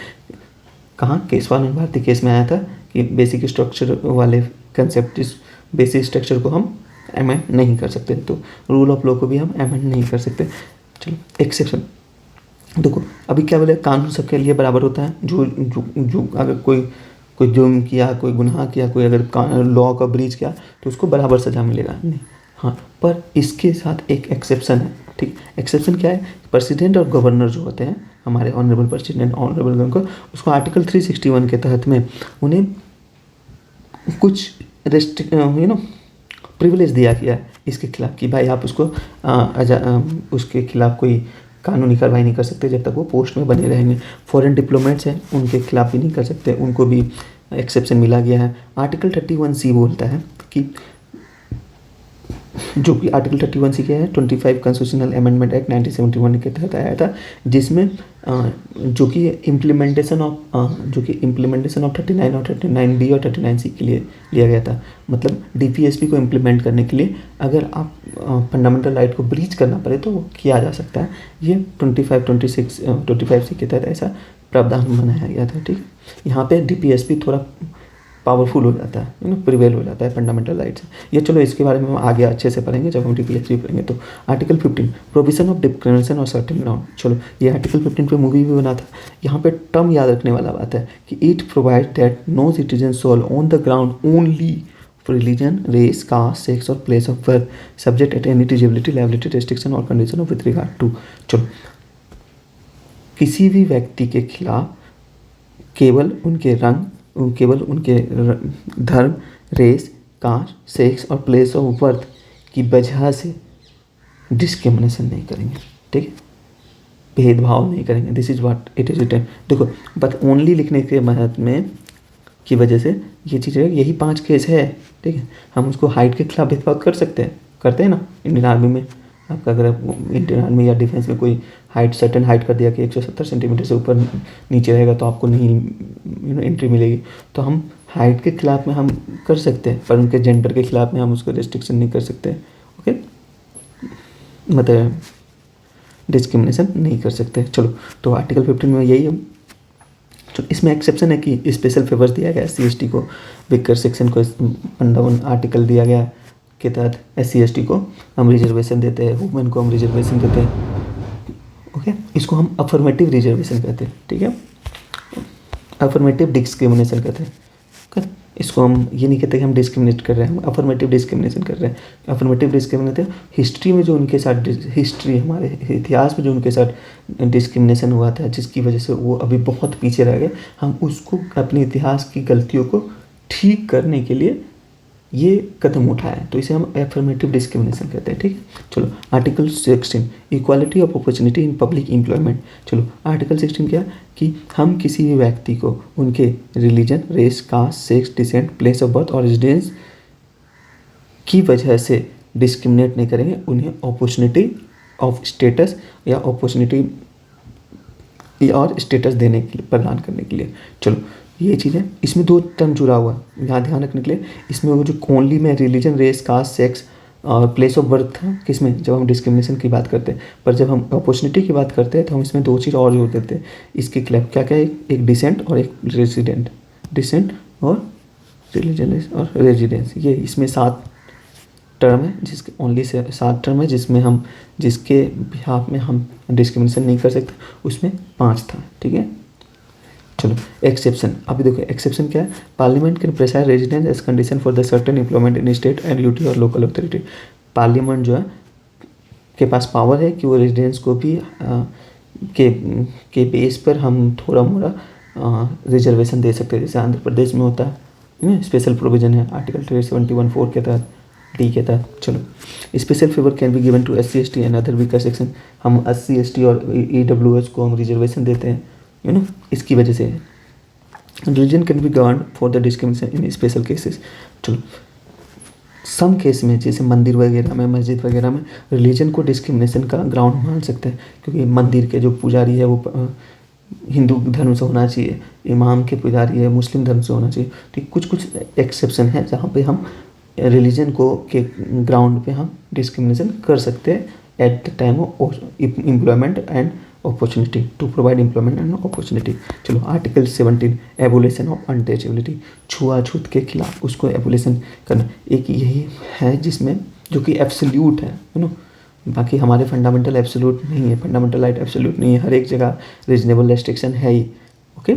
कहाँ केशवानंद भारती केस में आया था कि बेसिक स्ट्रक्चर वाले कंसेप्ट, इस बेसिक स्ट्रक्चर को हम अमेंड नहीं कर सकते, तो रूल ऑफ लॉ को भी हम अमेंड नहीं कर सकते। चलो, एक्सेप्शन देखो, अभी क्या बोले, कानून सबके लिए बराबर होता है। जो अगर कोई जुर्म किया, कोई गुनाह किया, कोई अगर लॉ का ब्रीच किया तो उसको बराबर सज़ा मिलेगा नहीं। हाँ, पर इसके साथ एक एक्सेप्शन है। ठीक, एक्सेप्शन क्या है, प्रेसिडेंट और गवर्नर जो होते हैं, हमारे ऑनरेबल प्रेसिडेंट, ऑनरेबल गवर्नर, उसको आर्टिकल 361 के तहत में उन्हें कुछ प्रिविलेज दिया गया है इसके खिलाफ कि भाई आप उसके खिलाफ कोई कानूनी कार्रवाई नहीं कर सकते जब तक वो पोस्ट में बने रहेंगे। फॉरेन डिप्लोमेट्स हैं, उनके खिलाफ भी नहीं कर सकते, उनको भी एक्सेप्शन मिला गया है। आर्टिकल 31C बोलता है कि जो कि आर्टिकल 31C क्या है, 25 कॉन्स्टिट्यूशनल अमेंडमेंट एक्ट 1971 के तहत आया था, जिसमें जो कि इम्प्लीमेंटेशन ऑफ 39 और 39B और 39C के लिए लिया गया था। मतलब DPSP को इम्प्लीमेंट करने के लिए अगर आप फंडामेंटल राइट को ब्रीच करना पड़े तो वो किया जा सकता है। ये 25C के तहत ऐसा प्रावधान बनाया गया था। ठीक, यहाँ पे DPSP थोड़ा पावरफुल हो जाता है, प्रिवेल हो जाता है फंडामेंटल राइट्स। ये चलो इसके बारे में हम आगे अच्छे से पढ़ेंगे जब हम DPSP पढ़ेंगे। तो आर्टिकल 15 प्रोविजन ऑफ डिस्क्रिमिनेशन और सर्टेन ग्राउंड। चलो, ये आर्टिकल 15 पे मूवी भी बना था। यहाँ पे टर्म याद रखने वाला बात है कि it provide that no citizen shall on the ground only religion, race, caste, sex और place of birth subject at any disability, liability, restriction और condition of with regard to. चलो, किसी भी व्यक्ति के खिलाफ केवल उनके रंग, केवल उनके धर्म, रेस, कास्ट, सेक्स और प्लेस ऑफ बर्थ की वजह से डिस्क्रिमिनेशन नहीं करेंगे। ठीक है, भेदभाव नहीं करेंगे। This is what it is written. देखो, बट ओनली लिखने के महत्व में की वजह से ये चीज़ें, यही 5 केस है। ठीक है, हम उसको हाइट के खिलाफ भेदभाव कर सकते हैं, करते हैं ना इंडियन आर्मी में। आपका अगर इंडियन आर्मी या डिफेंस में कोई हाइट सर्टेन हाइट कर दिया कि 170 सेंटीमीटर से ऊपर नीचे रहेगा तो आपको नहीं एंट्री मिलेगी। तो हम हाइट के खिलाफ में हम कर सकते हैं, पर उनके जेंडर के खिलाफ में हम उसको रिस्ट्रिक्शन नहीं कर सकते। ओके, मतलब डिस्क्रिमिनेशन नहीं कर सकते। चलो, तो आर्टिकल 15 में यही है। तो इसमें एक्सेप्शन है कि स्पेशल फेवर्स दिया गया SC/ST को, विकर सेक्शन को अंडर आर्टिकल दिया गया के तहत SC/ST को हम रिजर्वेशन देते हैं, वुमेन को हम रिजर्वेशन देते हैं। ओके, इसको हम अफर्मेटिव रिजर्वेशन कहते हैं। ठीक है, अफर्मेटिव डिस्क्रिमिनेशन कहते हैं। ओके, इसको हम ये नहीं कहते कि हम डिस्क्रिमिनेट कर रहे हैं, हम अफर्मेटिव डिस्क्रिमिनेशन कर रहे हैं। अफर्मेटिव डिस्क्रिमिनेशन हिस्ट्री में जो उनके साथ हिस्ट्री हमारे इतिहास में जो उनके साथ डिस्क्रिमिनेशन हुआ था, जिसकी वजह से वो अभी बहुत पीछे रह गए, हम उसको अपने इतिहास की गलतियों को ठीक करने के लिए ये कदम उठाया, तो इसे हम एफर्मेटिव डिस्क्रिमिनेशन कहते हैं। ठीक है, चलो article 16 equality of opportunity in public employment. चलो आर्टिकल 16 क्या कि हम किसी भी व्यक्ति को उनके religion, race, caste, sex, descent, place of birth और रेजिडेंस की वजह से डिस्क्रिमिनेट नहीं करेंगे, उन्हें अपॉर्चुनिटी ऑफ स्टेटस या अपॉर्चुनिटी और स्टेटस देने के लिए, प्रदान करने के लिए। चलो ये चीज़ है, इसमें 2 टर्म जुड़ा हुआ है, यहाँ ध्यान रखने के लिए। इसमें वो जो ओनली में रिलीजन, रेस, कास्ट, सेक्स और प्लेस ऑफ बर्थ था, किसमें, जब हम डिस्क्रिमिनेशन की बात करते हैं, पर जब हम अपॉर्चुनिटी की बात करते हैं तो हम इसमें 2 चीज़ और जोड़ देते हैं। इसके खिलाफ क्या क्या है, एक डिसेंट और एक रेजिडेंट, डिसेंट और रिलीजन और रेजिडेंस। ये इसमें 7 टर्म है, जिसके ओनली से 7 टर्म है, जिसमें हम जिसके बिहाफ में हम डिस्क्रिमिनेशन नहीं कर सकते, उसमें 5 था। ठीक है, चलो एक्सेप्शन। अभी देखो एक्सेप्शन क्या है, parliament can preside residence as condition for the certain employment in state and UT और लोकल अथॉरिटी। पार्लियामेंट जो है के पास पावर है कि वो रेजिडेंस को भी के बेस पर हम थोड़ा मोड़ा रिजर्वेशन दे सकते हैं, जैसे आंध्र प्रदेश में होता है, स्पेशल प्रोविजन है आर्टिकल 71(4) के तहत, डी के तहत। चलो special favour can be given to SC/ST and other weaker section. हम SC/ST और EWS को हम रिजर्वेशन देते हैं, इसकी वजह से। Religion can be govern for the discrimination in special cases. चलो सम केस में, जैसे मंदिर वगैरह में, मस्जिद वगैरह में रिलीजन को डिस्क्रिमिनेशन का ग्राउंड मान सकते हैं, क्योंकि मंदिर के जो पुजारी है वो हिंदू धर्म से होना चाहिए, इमाम के पुजारी है मुस्लिम धर्म से होना चाहिए। तो कुछ एक्सेप्शन है जहाँ पे हम रिलीजन को के ग्राउंड पे हम डिस्क्रिमिनेशन कर सकते हैं at the time of employment and opportunity, to provide employment and opportunity. चलो आर्टिकल 17 एबोलिशन ऑफ अनटचेबिलिटी, छुआछूत के खिलाफ उसको एबोलिशन करना, एक यही है जिसमें जो कि एब्सोल्यूट है बाकी हमारे फंडामेंटल एब्सोल्यूट नहीं है, फंडामेंटल राइट एब्सोल्यूट नहीं है, हर एक जगह रीजनेबल रेस्ट्रिक्शन है ही। ओके,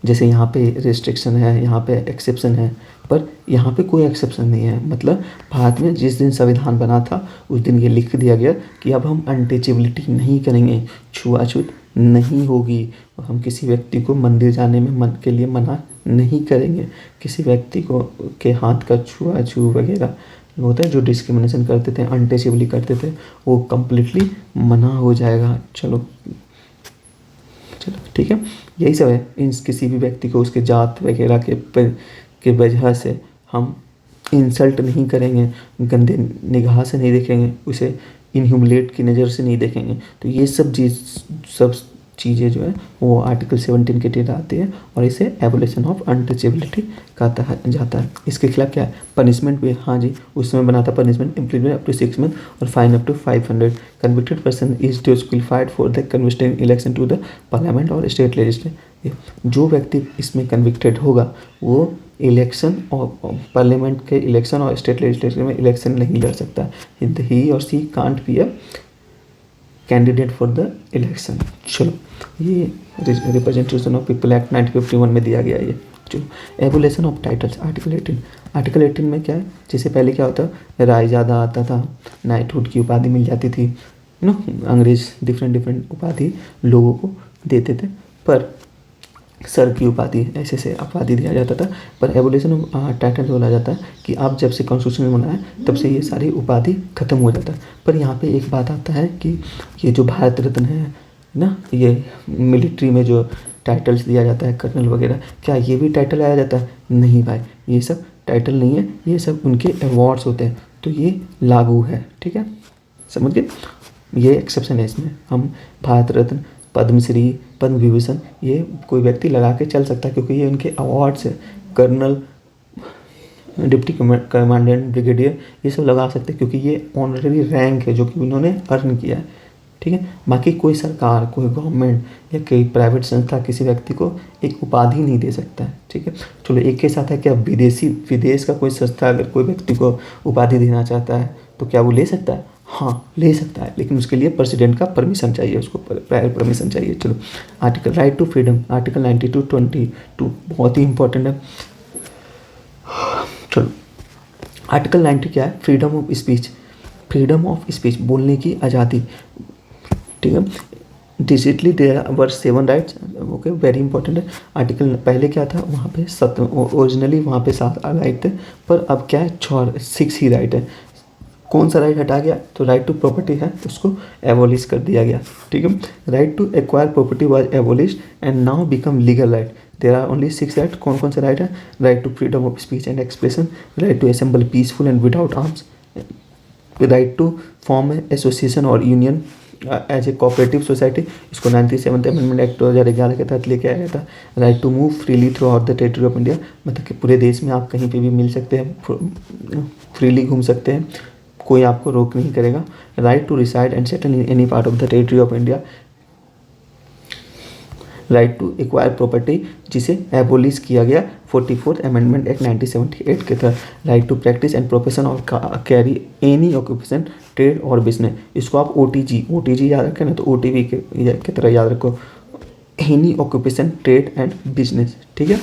जैसे यहाँ पे रेस्ट्रिक्शन है, यहाँ पे एक्सेप्शन है, पर यहाँ पे कोई एक्सेप्शन नहीं है। मतलब भारत में जिस दिन संविधान बना था उस दिन ये लिख दिया गया कि अब हम अनटचेबिलिटी नहीं करेंगे, छुआछूत नहीं होगी, और हम किसी व्यक्ति को मंदिर जाने में मन के लिए मना नहीं करेंगे, किसी व्यक्ति को के हाथ का छुआछू वगैरह होता है जो डिस्क्रिमिनेशन करते थे, अनटचेबिलिटी करते थे, वो कम्प्लीटली मना हो जाएगा। चलो ठीक है, यही सब है। इन किसी भी व्यक्ति को उसके जात वगैरह के वजह से हम इंसल्ट नहीं करेंगे, गंदे निगाह से नहीं देखेंगे, उसे इनह्यूमिलेट की नज़र से नहीं देखेंगे। तो ये सब चीज़ें जो है वो आर्टिकल 17 के तहत आती है और इसे एबोलिशन ऑफ अनटचेबिलिटी कहा जाता है। इसके खिलाफ क्या है, पनिशमेंट भी, हाँ जी उस समय बना था punishment, implement up to 6 month और fine up to 500। Convicted person is disqualified for the convicted election to the parliament और स्टेट लेजिस्लेचर। जो व्यक्ति इसमें कन्विक्टेड होगा वो इलेक्शन और पार्लियामेंट के इलेक्शन और स्टेट लेजिस्लेचर में इलेक्शन नहीं लड़ सकता। ही और she can't be a candidate for the election. चलो ये रिप्रेजेंटेशन ऑफ पीपल एक्ट 1951 में दिया गया ये। चलो एबोलिशन ऑफ टाइटल्स आर्टिकल 18 में क्या है, जैसे पहले क्या होता रायजादा आता था, नाइटहुड की उपाधि मिल जाती थी अंग्रेज डिफरेंट उपाधि लोगों को देते थे, पर सर की उपाधि ऐसे उपाधि दिया जाता था। पर एबोलिशन ऑफ टाइटल बोला जाता है कि आप जब से कॉन्स्टिट्यूशन बना है तब से ये सारी उपाधि खत्म हो जाता है। पर यहाँ पे एक बात आता है कि ये जो भारत रत्न है ना, ये मिलिट्री में जो टाइटल्स दिया जाता है कर्नल वगैरह, क्या ये भी टाइटल आया जाता है? नहीं भाई, ये सब टाइटल नहीं है, ये सब उनके अवार्ड्स होते हैं, तो ये लागू है। ठीक है, समझ गए। ये एक्सेप्शन है इसमें, हम भारत रत्न, पद्मश्री, पद्म विभूषण ये कोई व्यक्ति लगा के चल सकता है क्योंकि ये उनके अवार्ड्स है। कर्नल, डिप्टी कमांडेंट, ब्रिगेडियर ये सब लगा सकते हैं क्योंकि ये ऑनरेरी रैंक है जो कि उन्होंने अर्न किया है, ठीक है। बाकी कोई सरकार, कोई गवर्नमेंट या कोई प्राइवेट संस्था किसी व्यक्ति को एक उपाधि नहीं दे सकता है, ठीक है। चलो एक के साथ है क्या, विदेश का कोई संस्था अगर कोई व्यक्ति को उपाधि देना चाहता है तो क्या वो ले सकता है? हाँ ले सकता है, लेकिन उसके लिए प्रेसिडेंट का परमिशन चाहिए, उसको प्रायर परमिशन चाहिए। चलो article right to freedom, article 92-22 बहुत ही इंपॉर्टेंट है। चलो आर्टिकल 90 क्या है? Freedom of speech, freedom of speech बोलने की आज़ादी, ठीक है। Digitally there were 7 rights, okay very important है। आर्टिकल पहले क्या था वहाँ पे ओरिजिनली वहाँ पे 7 राइट थे, पर अब क्या है 6 ही राइट है। कौन सा राइट हटा गया? तो राइट टू प्रॉपर्टी है उसको एबोलिश कर दिया गया, ठीक है। Right to acquire property was abolish and now become legal right. There are only 6 right. कौन कौन से राइट है? Right to freedom of speech and expression, right to assemble peaceful and without arms, right to form association और union as a cooperative society, इसको 97th amendment act 2011 के तहत लेके आया गया था। Right to move freely throughout the territory of India, मतलब कि पूरे देश में आप कहीं पे भी मिल सकते हैं, फ्रीली घूम सकते हैं, कोई आपको रोक नहीं करेगा। Right to reside and settle in any part of the territory of India, right to acquire property जिसे एबोलिश किया गया 44th अमेंडमेंट एक्ट 1978 के तहत। Right to practise and profession और कैरी एनी ऑक्यूपेशन, ट्रेड और बिजनेस, इसको आप OTG याद रखें ना, तो ओटीवी के तरह याद रखो, any occupation, trade and business, ठीक है।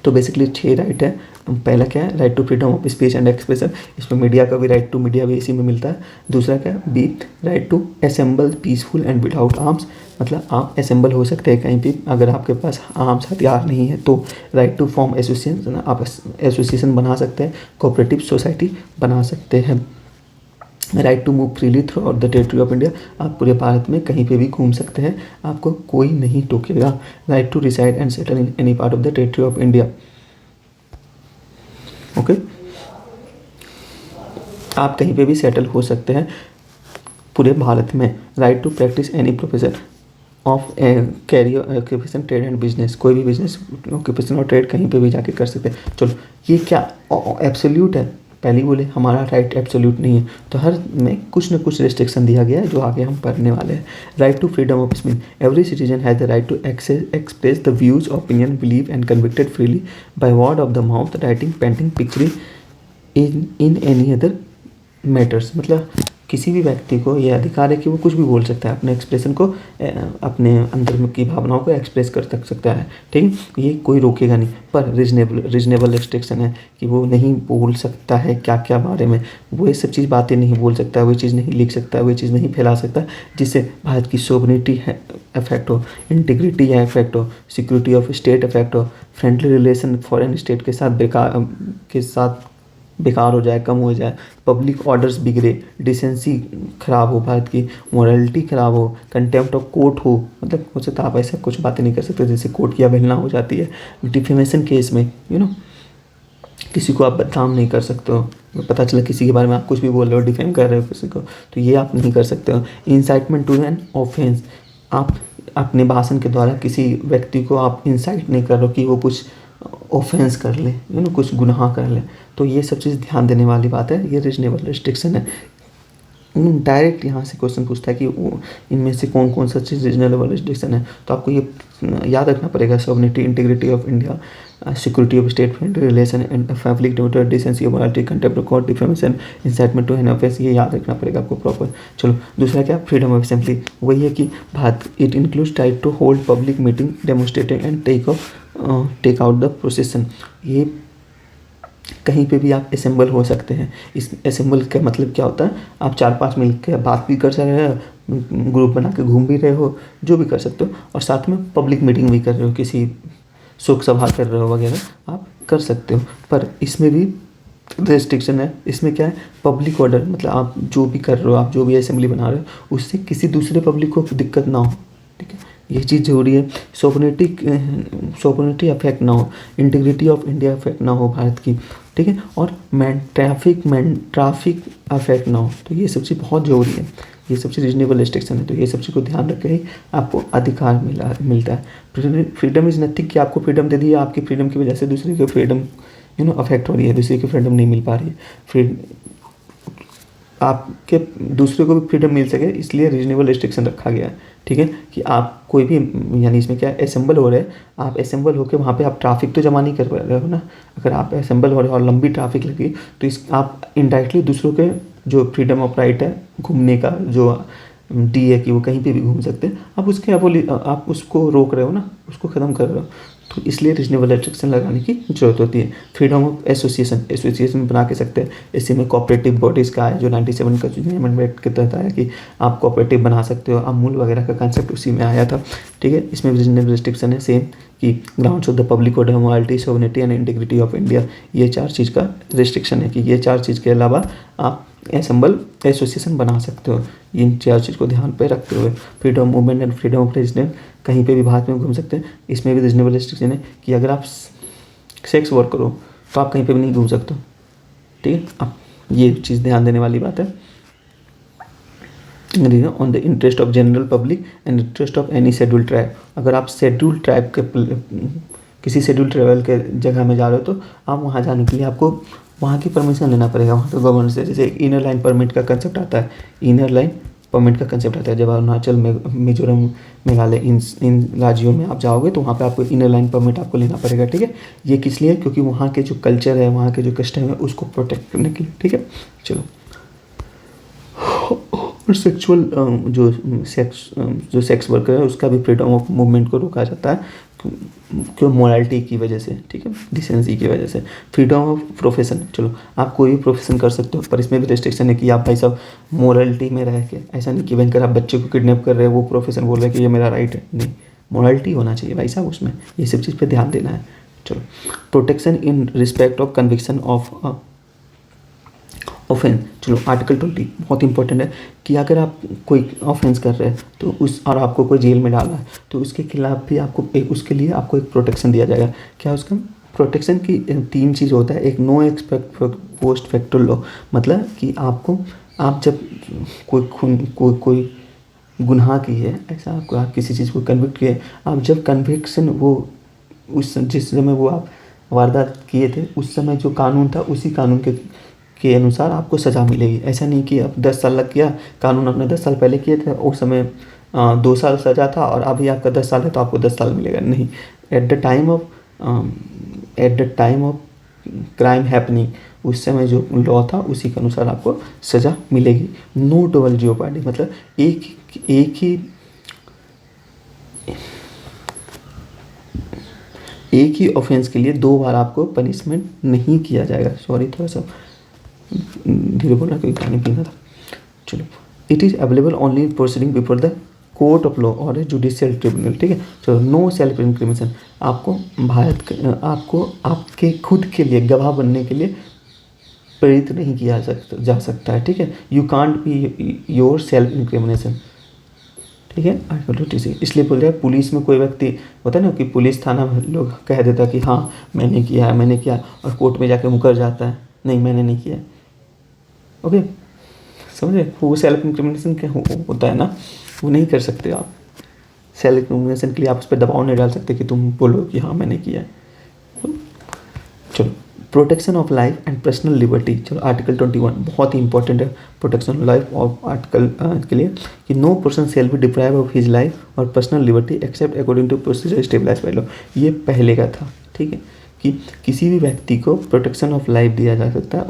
तो बेसिकली 6 राइट है। पहला क्या है? Right to freedom of speech and expression, इसमें मीडिया का भी राइट टू मीडिया भी इसी में मिलता है। दूसरा क्या है? B right to assemble peaceful and without arms, मतलब आप असेंबल हो सकते हैं कहीं भी अगर आपके पास आर्म्स हथियार नहीं है तो। राइट टू फॉर्म एसोसिएशन, आप एसोसिएशन बना सकते हैं, कोऑपरेटिव सोसाइटी बना सकते हैं। Right to move freely throughout the territory of India, आप पूरे भारत में कहीं पे भी घूम सकते हैं, आपको कोई नहीं टोकेगा। Right to reside and settle in any part of the territory of India, okay. आप कहीं पे भी सेटल हो सकते हैं पूरे भारत में। Right to practise any profession of career occupation, trade and business, कोई भी बिजनेस, ऑक्यूपेशन और ट्रेड कहीं पे भी जाके कर सकते हैं। चलो ये क्या एब्सोल्यूट है? पहले ही बोले हमारा राइट एब्सोल्यूट नहीं है, तो हर में कुछ न कुछ रिस्ट्रिक्शन दिया गया है जो आगे हम पढ़ने वाले हैं। Right to freedom of speech, every citizen has the right to express the views, opinion, believe and convicted freely by word of the mouth, writing, painting, picturing in any other matters, मतलब किसी भी व्यक्ति को ये अधिकार है कि वो कुछ भी बोल सकता है, अपने एक्सप्रेशन को, अपने अंदर में की भावनाओं को एक्सप्रेस कर सकता है, ठीक। ये कोई रोकेगा नहीं, पर रीजनेबल रिस्ट्रिक्शन है कि वो नहीं बोल सकता है क्या क्या बारे में, वो ये सब चीज़ बातें नहीं बोल सकता, वो चीज़ नहीं लिख सकता, वो चीज़ नहीं फैला सकता जिससे भारत की सोवरेनिटी है इफेक्ट हो, इंटीग्रिटी या इफेक्ट हो, सिक्योरिटी ऑफ स्टेट इफेक्ट हो, फ्रेंडली रिलेशन फॉरेन स्टेट के साथ बेकार हो जाए, कम हो जाए, पब्लिक ऑर्डर्स बिगड़े, डिसेंसी ख़राब हो, भारत की मॉरलिटी ख़राब हो, कंटेम्प्ट ऑफ कोर्ट हो, मतलब हो सकता है आप ऐसा कुछ बातें नहीं कर सकते जैसे कोर्ट की अवहेलना हो जाती है। डिफेमेशन केस में किसी को आप बदनाम नहीं कर सकते हो, पता चला किसी के बारे में आप कुछ भी बोल रहे हो, डिफेम कर रहे हो किसी को, तो ये आप नहीं कर सकते हो। इंसाइटमेंट टू एन ऑफेंस, आप अपने भाषण के द्वारा किसी व्यक्ति को आप इंसाइट नहीं कर रहे हो कि वो कुछ ऑफेंस कर ले, कुछ गुनाह कर ले, तो ये सब चीज़ ध्यान देने वाली बात है। ये रीजनेबल रिस्ट्रिक्शन है। डायरेक्ट यहाँ से क्वेश्चन पूछता है कि इनमें से कौन कौन सा चीज़ रीजनेबल रिस्ट्रिक्शन है, तो आपको ये याद रखना पड़ेगा। Sovereignty, integrity of India, security of state, friendly relation and public devoted, decency, morality, contempt of court, defamation, incitement to an offence, ये याद रखना पड़ेगा आपको प्रॉपर। चलो दूसरा क्या? फ्रीडम ऑफ असेंबली, वही है कि Bharat it includes right to hold public meeting, demonstrating and take out the procession, ये कहीं पे भी आप असेंबल हो सकते हैं। इस असेंबल का मतलब क्या होता है? आप 4-5 मिल के बात भी कर सकते हो, ग्रुप बना के घूम भी रहे हो, जो भी कर सकते हो, और साथ में पब्लिक मीटिंग भी कर रहे हो, किसी शोक सभा कर रहे हो वगैरह आप कर सकते हो। पर इसमें भी रेस्ट्रिक्शन है। इसमें क्या है? पब्लिक ऑर्डर, मतलब आप जो भी कर रहे हो, आप जो भी असेंबली बना रहे हो, उससे किसी दूसरे पब्लिक को दिक्कत ना हो, ठीक है। ये चीज़ जरूरी है। सोवरेनिटी अफेक्ट ना हो, इंटीग्रिटी ऑफ इंडिया अफेक्ट ना हो भारत की, ठीक है, और ट्रैफिक अफेक्ट ना हो। तो ये सब चीज़ बहुत ज़रूरी है, ये सब चीज़ रीजनेबल रिस्ट्रिक्शन है। तो ये सब चीज़ को ध्यान रख के ही आपको अधिकार मिलता है। फ्रीडम इज़ नथिंग कि आपको फ्रीडम दे दी, आपकी फ्रीडम की वजह से दूसरे की फ्रीडम अफेक्ट हो रही है, दूसरे की फ्रीडम नहीं मिल पा रही है। आपके दूसरे को भी फ्रीडम मिल सके इसलिए रीजनेबल रिस्ट्रिक्शन रखा गया है, ठीक है, कि आप कोई भी, यानी इसमें क्या असेंबल हो रहे हैं, आप असेंबल होकर वहाँ पे आप ट्रैफिक तो जमा नहीं कर रहे हो ना। अगर आप असेंबल हो रहे हो और लंबी ट्रैफिक लगी तो आप इनडायरेक्टली दूसरों के जो फ्रीडम ऑफ राइट है घूमने का, जो डी है कि वो कहीं पे भी घूम सकते हैं, आप उसको रोक रहे हो ना, उसको ख़त्म कर रहे हो। तो इसलिए रीजनेबल रिस्ट्रिक्शन लगाने की जरूरत होती है। फ्रीडम ऑफ एसोसिएशन बना के सकते हैं। इसी में कोऑपरेटिव बॉडीज़ का है, जो 97 का जो अमेंडमेंट के तहत आया कि आप कोऑपरेटिव बना सकते हो। अमूल वगैरह का कंसेप्ट उसी में आया था, ठीक है। इसमें रीजनेबल रिस्ट्रिक्शन है सेम कि grounds of the public order, morality, sovereignty and integrity of India, ये 4 चीज़ का रिस्ट्रिक्शन है कि ये 4 चीज़ के अलावा आप असेंबल एसोसिएशन बना सकते हो। इन 4 चीज़ को ध्यान पे रखते हुए freedom movement and freedom of residence, कहीं पे भी भारत में घूम सकते हैं। इसमें भी रीजनेबल रिस्ट्रिक्शन है कि अगर आप सेक्स वर्क करो तो आप कहीं पे भी नहीं घूम सकते, ठीक है। आप ये चीज़ ध्यान देने वाली बात है। On the interest of general public and interest of any scheduled tribe, अगर आप शेड्यूल्ड ट्राइब के किसी शेड्यूल्ड ट्राइबल के जगह में जा रहे हो तो आप वहाँ जाने के लिए आपको वहाँ की परमिशन लेना पड़ेगा, वहाँ के गवर्नमेंट से। जैसे इनर लाइन परमिट का कंसेप्ट आता है, इनर लाइन परमिट का कंसेप्ट आता है। जब अरुणाचल, मिजोरम, मेघालय, इन राज्यों में आप जाओगे तो वहाँ पे आपको इनर लाइन परमिट आपको लेना पड़ेगा, ठीक है। ये किस लिए? क्योंकि वहाँ के जो कल्चर है, वहाँ के जो कस्टम है, उसको प्रोटेक्ट करने के लिए, ठीक है। चलो, और सेक्सुअल जो सेक्स वर्कर है उसका भी फ्रीडम ऑफ मूवमेंट को रोका जाता है, क्यों? मोरालिटी की वजह से, ठीक है, डिसेंसी की वजह से। फ्रीडम ऑफ प्रोफेशन, चलो आप कोई भी प्रोफेशन कर सकते हो, पर इसमें भी रिस्ट्रिक्शन है कि आप भाई साहब मोरालिटी में रह के, ऐसा नहीं कि भयंकर आप बच्चे को किडनैप कर रहे हो, वो प्रोफेशन बोल रहे हैं कि ये मेरा राइट है, नहीं, मोरालिटी होना चाहिए भाई साहब उसमें, ये सब चीज़ पे ध्यान देना है। चलो, protection in respect of conviction of offence, चलो आर्टिकल 20 बहुत इंपॉर्टेंट है कि अगर आप कोई ऑफेंस कर रहे हैं तो और आपको कोई जेल में डाला है तो उसके खिलाफ भी उसके लिए आपको एक प्रोटेक्शन दिया जाएगा। क्या उसका प्रोटेक्शन की 3 चीज़ होता है। एक, नो एक्सपेक्ट पोस्ट फैक्टल लॉ, मतलब कि आप जब कोई गुनाह की है, ऐसा आप किसी चीज़ को कन्विक्ट किए, आप जब कन्विक्शन जिस समय वो आप वारदात किए थे उस समय जो कानून था उसी कानून के अनुसार आपको सज़ा मिलेगी। ऐसा नहीं कि अब 10 साल लग गया, कानून आपने 10 साल पहले किए थे, उस समय 2 साल सज़ा था और अभी आपका 10 साल है तो आपको 10 साल मिलेगा, नहीं। Eight the time of crime happening, उस समय जो लॉ था उसी के अनुसार आपको सज़ा मिलेगी। नो डबल जियोपार्डी, मतलब एक ही ऑफेंस के लिए 2 बार आपको पनिशमेंट नहीं किया जाएगा। सॉरी, थोड़ा सा धीरे बोलना क्योंकि पानी पीना था। चलो, it is available only proceeding before the court of law और जुडिशियल ट्रिब्यूनल, ठीक है। चलो, नो सेल्फ इंक्रिमिनेशन, आपको आपके खुद के लिए गवाह बनने के लिए प्रेरित नहीं किया जा सकता है, ठीक है। You can't be your self incrimination, ठीक है। आर्टिकल 26 इसलिए बोल रहे हैं, पुलिस में कोई व्यक्ति होता है ना कि पुलिस थाना में लोग कह देता है कि हाँ मैंने किया, और कोर्ट में जाके मुकर जाता है, नहीं मैंने नहीं किया, ओके, समझे। वो सेल्फ इंक्रिमिनेशन क्या होता है ना, वो नहीं कर सकते आप। सेल्फ इंक्रिमिनेशन के लिए आप उस पर दबाव नहीं डाल सकते कि तुम बोलो कि हाँ मैंने किया है। चलो, protection of life and personal liberty, चलो आर्टिकल 21 बहुत ही इंपॉर्टेंट है protection of life or article के लिए कि no person shall be deprive of his life or personal liberty except according to procedure established by law. ये पहले का था, ठीक है, कि किसी भी व्यक्ति को प्रोटेक्शन ऑफ लाइफ दिया जा सकता है,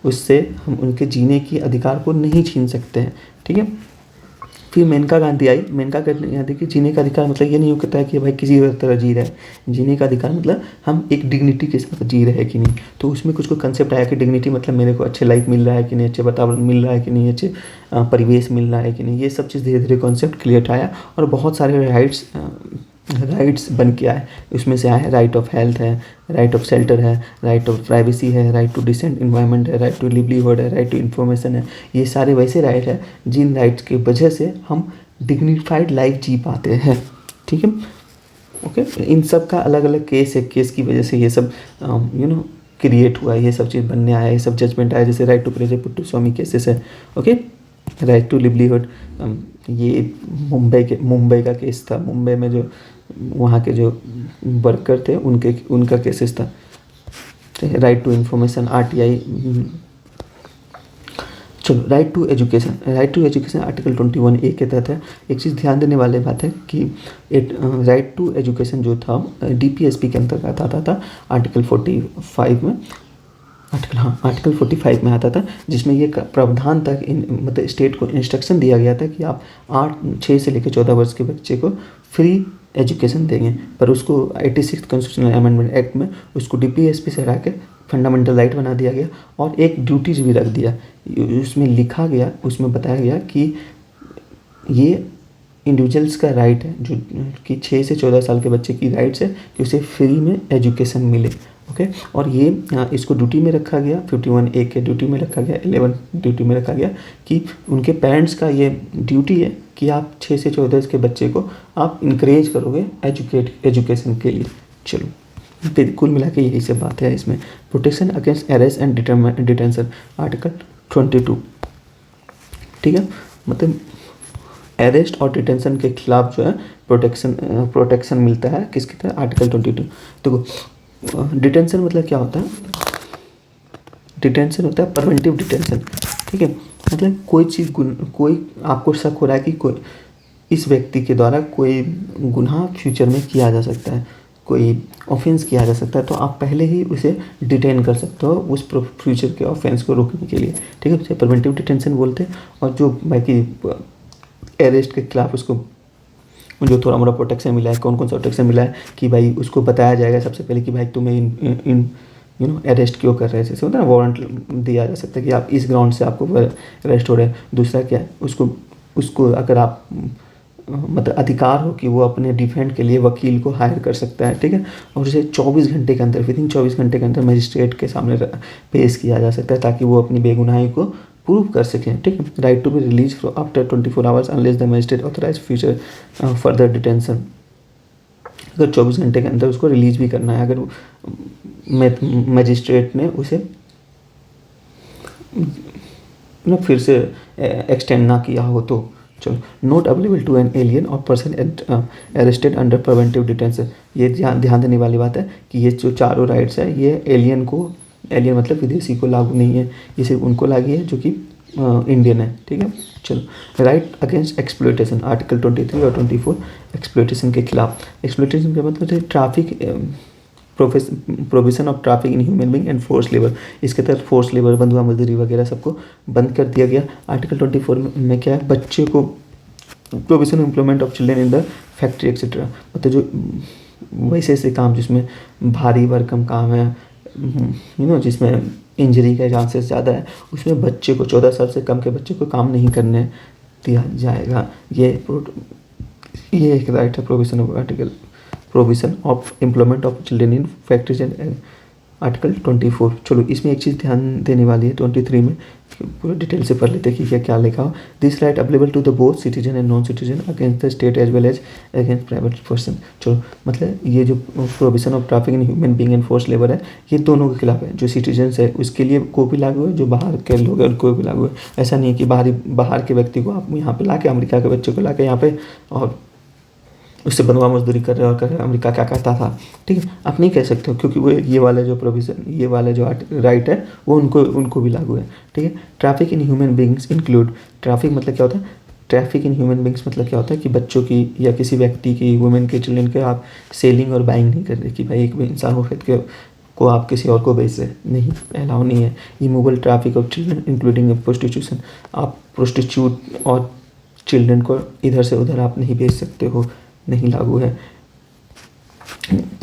उससे हम उनके जीने की अधिकार को नहीं छीन सकते हैं, ठीक है। फिर मेनका गांधी आई। मेनका गांधी की जीने का अधिकार मतलब ये नहीं कहता है कि भाई किसी तरह जी रहा है। जीने का अधिकार मतलब हम एक डिग्निटी के साथ जी रहे हैं कि नहीं। तो उसमें कुछ कंसेप्ट आया कि डिग्निटी मतलब मेरे को अच्छे लाइफ मिल रहा है कि नहीं, अच्छे वातावरण मिल रहा है कि नहीं, अच्छे परिवेश मिल रहा है कि नहीं। ये सब चीज़ धीरे धीरे कॉन्सेप्ट क्लियर आया और बहुत सारे राइट्स बन के आए। उसमें से आए राइट ऑफ हेल्थ है, राइट ऑफ शेल्टर है, राइट ऑफ प्राइवेसी है, राइट टू डिसेंट इन्वायरमेंट है, राइट टू लिवलीहुड है, राइट टू इन्फॉर्मेशन है। ये सारे वैसे राइट है जिन राइट्स की वजह से हम डिग्निफाइड लाइफ जी पाते हैं। ठीक है, ओके। इन सब का अलग अलग केस है, केस की वजह से ये सब क्रिएट हुआ है, ये सब चीज़ बनने आया, ये सब जजमेंट आया, जैसे राइट टू प्रेजे पुट्टू स्वामी केसेस है, ओके। राइट टू लिवलीहुड, ये मुंबई का केस था। मुंबई में जो वहाँ के जो वर्कर थे उनका केसेस था। Right to information, RTI। चलो, right to education article 21A के तहत है। एक चीज़ ध्यान देने वाली बात है कि राइट टू एजुकेशन जो था DPSP के अंतर्गत आता था आर्टिकल 45 में। आर्टिकल 45 में आता था, जिसमें ये प्रावधान था कि मतलब स्टेट को इंस्ट्रक्शन दिया गया था कि आप 6 से लेकर 14 वर्ष के बच्चे को फ्री एजुकेशन देंगे। पर उसको 86 कॉन्स्टिट्यूशनल अमेंडमेंट एक्ट में उसको DPSP से हटा के फंडामेंटल राइट बना दिया गया और एक ड्यूटीज भी रख दिया। उसमें लिखा गया, उसमें बताया गया कि ये इंडिविजुअल्स का राइट है, जो कि 6 से 14 साल के बच्चे की राइट्स है कि उसे फ्री में एजुकेशन मिले, ओके। और ये इसको ड्यूटी में रखा गया, 51A के ड्यूटी में रखा गया, 11 ड्यूटी में रखा गया कि उनके पेरेंट्स का ये ड्यूटी है कि आप 6 से 14 के बच्चे को आप इंकरेज करोगे एजुकेशन के लिए। चलो, फिर कुल मिला के यही सब बात है इसमें। Protection against arrest and detention article 22, ठीक है। मतलब अरेस्ट और डिटेंशन के खिलाफ जो है प्रोटेक्शन मिलता है, किसकी तरह, आर्टिकल 22। देखो, डिटेंशन मतलब क्या होता है? डिटेंशन होता है प्रिवेंटिव डिटेंशन, ठीक है। मतलब कोई आपको शक हो रहा है कि कोई इस व्यक्ति के द्वारा कोई गुनाह फ्यूचर में किया जा सकता है, कोई ऑफेंस किया जा सकता है, तो आप पहले ही उसे डिटेन कर सकते हो उस फ्यूचर के ऑफेंस को रोकने के लिए, ठीक है। उसे प्रिवेंटिव डिटेंशन बोलते हैं। और जो बाकी अरेस्ट के खिलाफ उसको जो थोड़ा मोड़ा प्रोटेक्शन मिला है, कौन कौन सा प्रोटेक्शन मिला है कि भाई उसको बताया जाएगा सबसे पहले कि भाई तुम्हें अरेस्ट क्यों कर रहे हैं, जैसे होता है ना, वारंट दिया जा सकता है कि आप इस ग्राउंड से आपको अरेस्ट हो रहे हैं। दूसरा क्या है, उसको अगर आप मतलब अधिकार हो कि वो अपने डिफेंड के लिए वकील को हायर कर सकता है, ठीक है। और उसे 24 घंटे के अंदर, विदिन 24 घंटे के अंदर मजिस्ट्रेट के सामने पेश किया जा सकता है ताकि वो अपनी बेगुनाही को प्रूव कर सकें, ठीक है। Right to be release after 24 hours unless the magistrate authorise future further detention. अगर 24 घंटे के अंदर उसको रिलीज भी करना है, अगर मजिस्ट्रेट ने उसे फिर से एक्सटेंड ना किया हो तो। चलो, not available to an alien or person arrested under preventive detention. ये ध्यान देने वाली बात है कि ये जो चारों राइट्स है ये एलियन मतलब विदेशी को लागू नहीं है, ये सिर्फ उनको लागू है जो कि इंडियन है, ठीक है। चलो, राइट अगेंस्ट एक्सप्लॉयटेशन आर्टिकल 23 और 24 एक्सप्लॉयटेशन के खिलाफ। एक्सप्लॉयटेशन का मतलब है traffic, provision of traffic in human being and force labour. इसके तहत फोर्स लेबर, बंधुआ मजदूरी वगैरह सबको बंद कर दिया गया। आर्टिकल 24 में क्या है, बच्चे को provision employment of children in the factory etcetera, मतलब जो वैसे ऐसे काम जिसमें भारी भरकम काम है, जिसमें इंजरी का चांसेस ज़्यादा है, उसमें बच्चे को 14 साल से कम के बच्चे को काम नहीं करने दिया जाएगा। ये एक राइट है, provision of employment of children in factories and article 24। चलो, इसमें एक चीज़ ध्यान देने वाली है 23 में, पूरा डिटेल से पढ़ लेते हैं कि क्या लिखा हो। This right available to the both citizen and non citizen against the state as well as against private person. चलो, मतलब ये जो provision of traffic in human being and force labour है, ये दोनों के खिलाफ है। जो सिटीजन्स है उसके लिए को भी लागू है, जो बाहर के लोग हैं उनको भी लागू है। ऐसा नहीं है कि बाहर के व्यक्ति को आप यहाँ पे ला के, अमेरिका के बच्चे को ला के यहाँ पे और उससे बंधुआ मजदूरी कर रहे हैं। अमेरिका क्या करता था, ठीक है, आप नहीं कह सकते हो, क्योंकि वो ये वाला जो प्रोविज़न, ये वाला जो राइट है वो उनको भी लागू है, ठीक है। Traffic in human beings include, traffic मतलब क्या होता है, ट्रैफिक इन ह्यूमन बीइंग्स मतलब क्या होता है कि बच्चों की या किसी व्यक्ति की, वुमेन के, चिल्ड्रन के आप सेलिंग और बाइंग नहीं कर रहे कि भाई एक इंसान को आप किसी और को बेच रहे, नहीं, अलाउ नहीं है। इमूवल traffic of children including prostitution, आप प्रोस्टिट्यूट और चिल्ड्रन को इधर से उधर आप नहीं बेच सकते हो, नहीं लागू है।